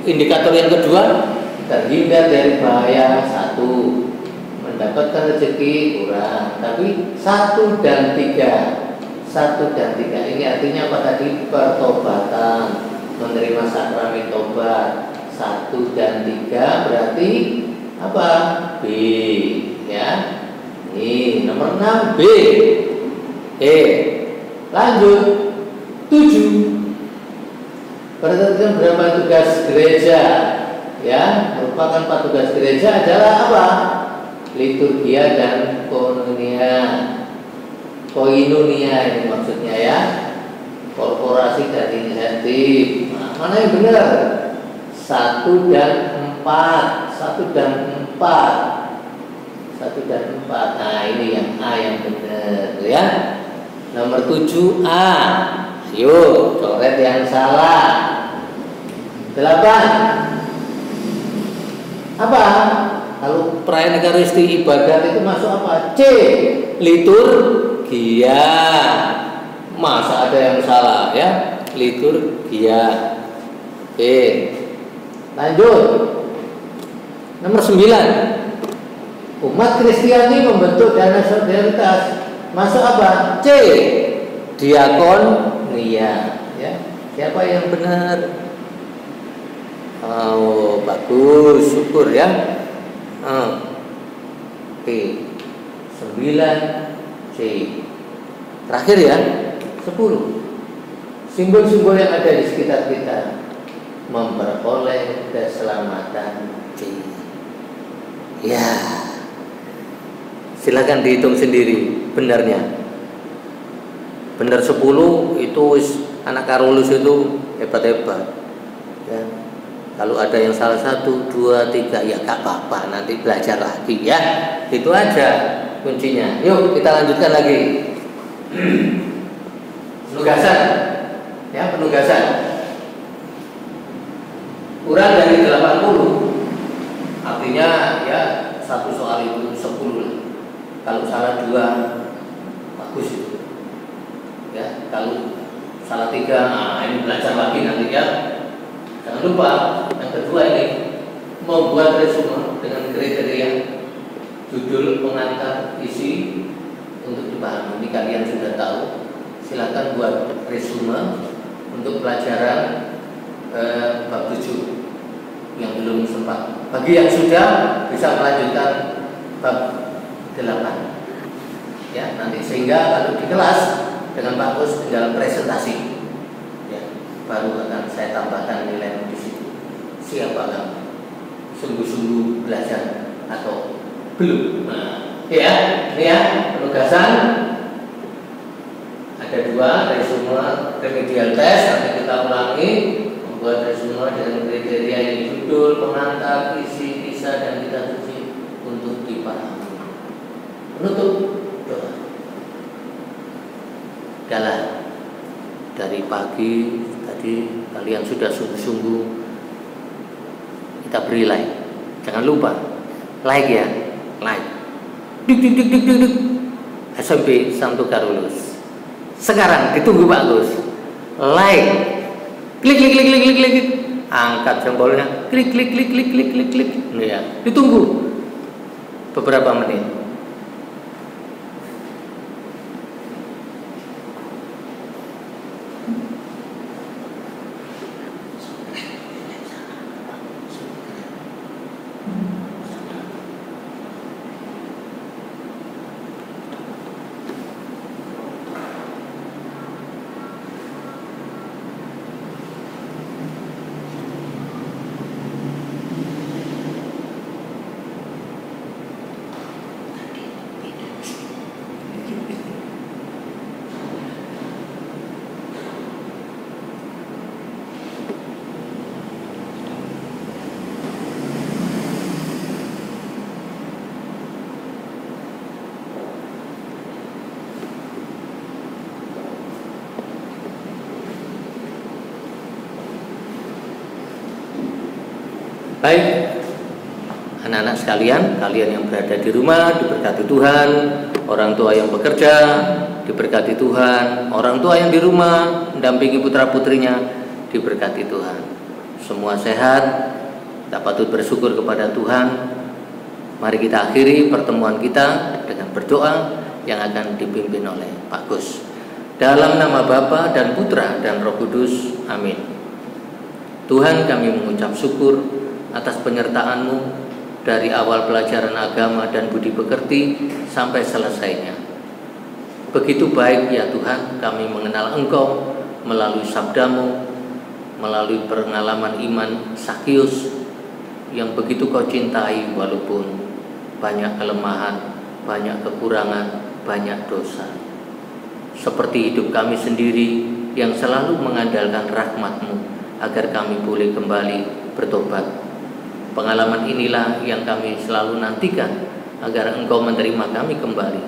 indikator yang kedua, terhindar dari bahaya. 1, mendapatkan rezeki kurang. Tapi 1 dan 3. 1 dan 3 ini artinya apa tadi? Pertobatan, menerima sakramen tobat. 1 dan 3 berarti apa? B, ya. Ini nomor 6, B. Lanjut 7. Perhatikan berapa tugas gereja, ya. Merupakan 4 tugas gereja adalah apa? Liturgia dan koinonia ini maksudnya ya. Korporasi dan inisiatif. Nah, mana yang benar? 1 dan 4. 1 dan 4. 1 dan 4. Nah, ini yang A yang benar ya. Nomor 7A. Yuk, coret yang salah. 8. Apa? Kalau perayaan Ekaristi ibadat itu masuk apa? C. Liturgia. Masa ada yang salah ya? Liturgia. Oke. Lanjut. Nomor 9. Umat Kristiani membentuk dana solidaritas. Masuk apa? C. Diakonia, ya. C. Siapa yang benar? Oh, bagus, syukur ya. Oke. 9 C. Terakhir ya, 10. Simbol-simbol yang ada di sekitar kita memperoleh keselamatan C. Ya. Silakan dihitung sendiri benarnya. Benar 10 itu anak Karolus itu hebat-hebat. Ya. Kalau ada yang salah 1, 2, 3 ya gak apa-apa, nanti belajar lagi ya. Itu aja kuncinya. Yuk kita lanjutkan lagi. Penugasan. Ya, penugasan. Kurang dari 80. Artinya ya satu soal itu 10. Kalau salah 2 bagus itu. Ya, kalau salah 3, ini belajar lagi nanti ya. Jangan lupa yang kedua ini membuat resume dengan kriteria judul, pengantar, isi untuk dipahami. Ini kalian sudah tahu. Silakan buat resume untuk pelajaran bab 7 yang belum sempat. Bagi yang sudah bisa melanjutkan bab 8. Ya, nanti sehingga kalau di kelas dengan Pak Kus di dalam presentasi baru akan saya tambahkan nilai di situ. Siapa kamu? Sungguh-sungguh belajar atau belum? Nah, ya, ini ya penugasan. Ada 2, resume, remedial test. Nanti kita ulangi membuat resume dengan kriteria yang judul, pengantar, isi, kisah dan kitab suci untuk dipahami. Penutup doa. Dalam dari pagi tadi kalian sudah sungguh-sungguh, kita beri like. Jangan lupa like ya, like. Dik. SMP Santo Karolus. Sekarang ditunggu Pak Gus. Like. Klik. Angkat jempolnya. Klik. Ini ya. Ditunggu beberapa menit. Baik, anak-anak sekalian, kalian yang berada di rumah diberkati Tuhan, orang tua yang bekerja diberkati Tuhan, orang tua yang di rumah mendampingi putra-putrinya diberkati Tuhan. Semua sehat, kita patut bersyukur kepada Tuhan. Mari kita akhiri pertemuan kita dengan berdoa yang akan dipimpin oleh Pak Gus. Dalam nama Bapa dan Putra dan Roh Kudus, amin. Tuhan, kami mengucap syukur atas penyertaan-Mu dari awal pelajaran agama dan budi pekerti sampai selesainya. Begitu baik ya Tuhan, kami mengenal Engkau melalui sabda-Mu, melalui pengalaman iman Sakius yang begitu Kau cintai walaupun banyak kelemahan, banyak kekurangan, banyak dosa. Seperti hidup kami sendiri yang selalu mengandalkan rahmat-Mu agar kami boleh kembali bertobat. Pengalaman inilah yang kami selalu nantikan agar Engkau menerima kami kembali,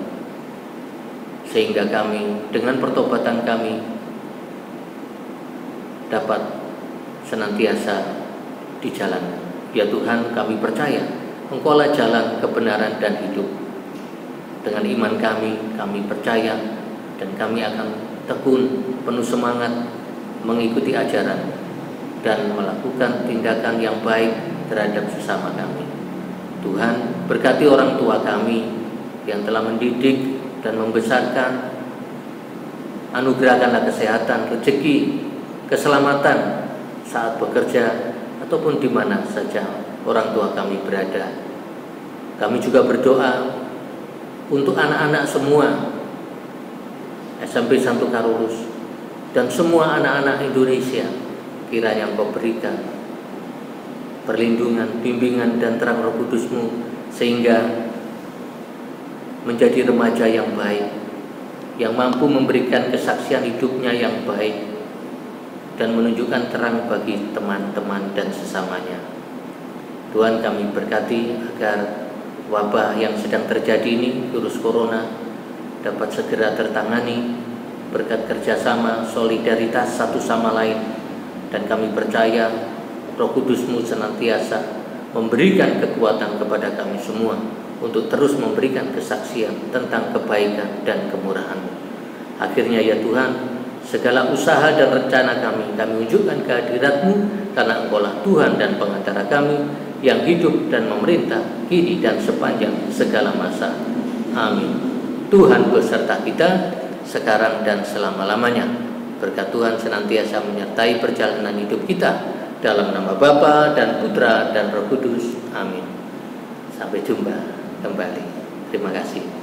sehingga kami dengan pertobatan kami dapat senantiasa di jalan. Ya Tuhan, kami percaya Engkaulah jalan kebenaran dan hidup. Dengan iman kami percaya dan kami akan tekun, penuh semangat mengikuti ajaran dan melakukan tindakan yang baik terhadap sesama kami. Tuhan, berkati orang tua kami yang telah mendidik dan membesarkan. Anugerahkanlah kesehatan, rezeki, keselamatan saat bekerja ataupun di mana saja orang tua kami berada. Kami juga berdoa untuk anak-anak semua SMP 1 Karolus dan semua anak-anak Indonesia. Kiranya Engkau berikan perlindungan, bimbingan dan terang Roh Kudus-Mu sehingga menjadi remaja yang baik, yang mampu memberikan kesaksian hidupnya yang baik dan menunjukkan terang bagi teman-teman dan sesamanya. Tuhan, kami berkati agar wabah yang sedang terjadi ini, virus corona, dapat segera tertangani berkat kerjasama, solidaritas satu sama lain. Dan kami percaya Roh Kudus-Mu senantiasa memberikan kekuatan kepada kami semua untuk terus memberikan kesaksian tentang kebaikan dan kemurahan-Mu. Akhirnya ya Tuhan, segala usaha dan rencana kami unjukkan kehadirat-Mu, karena Engkau-lah Tuhan dan pengantara kami yang hidup dan memerintah kini dan sepanjang segala masa. Amin. Tuhan beserta kita sekarang dan selama-lamanya. Berkat Tuhan senantiasa menyertai perjalanan hidup kita, dalam nama Bapa dan Putra dan Roh Kudus. Amin. Sampai jumpa kembali. Terima kasih.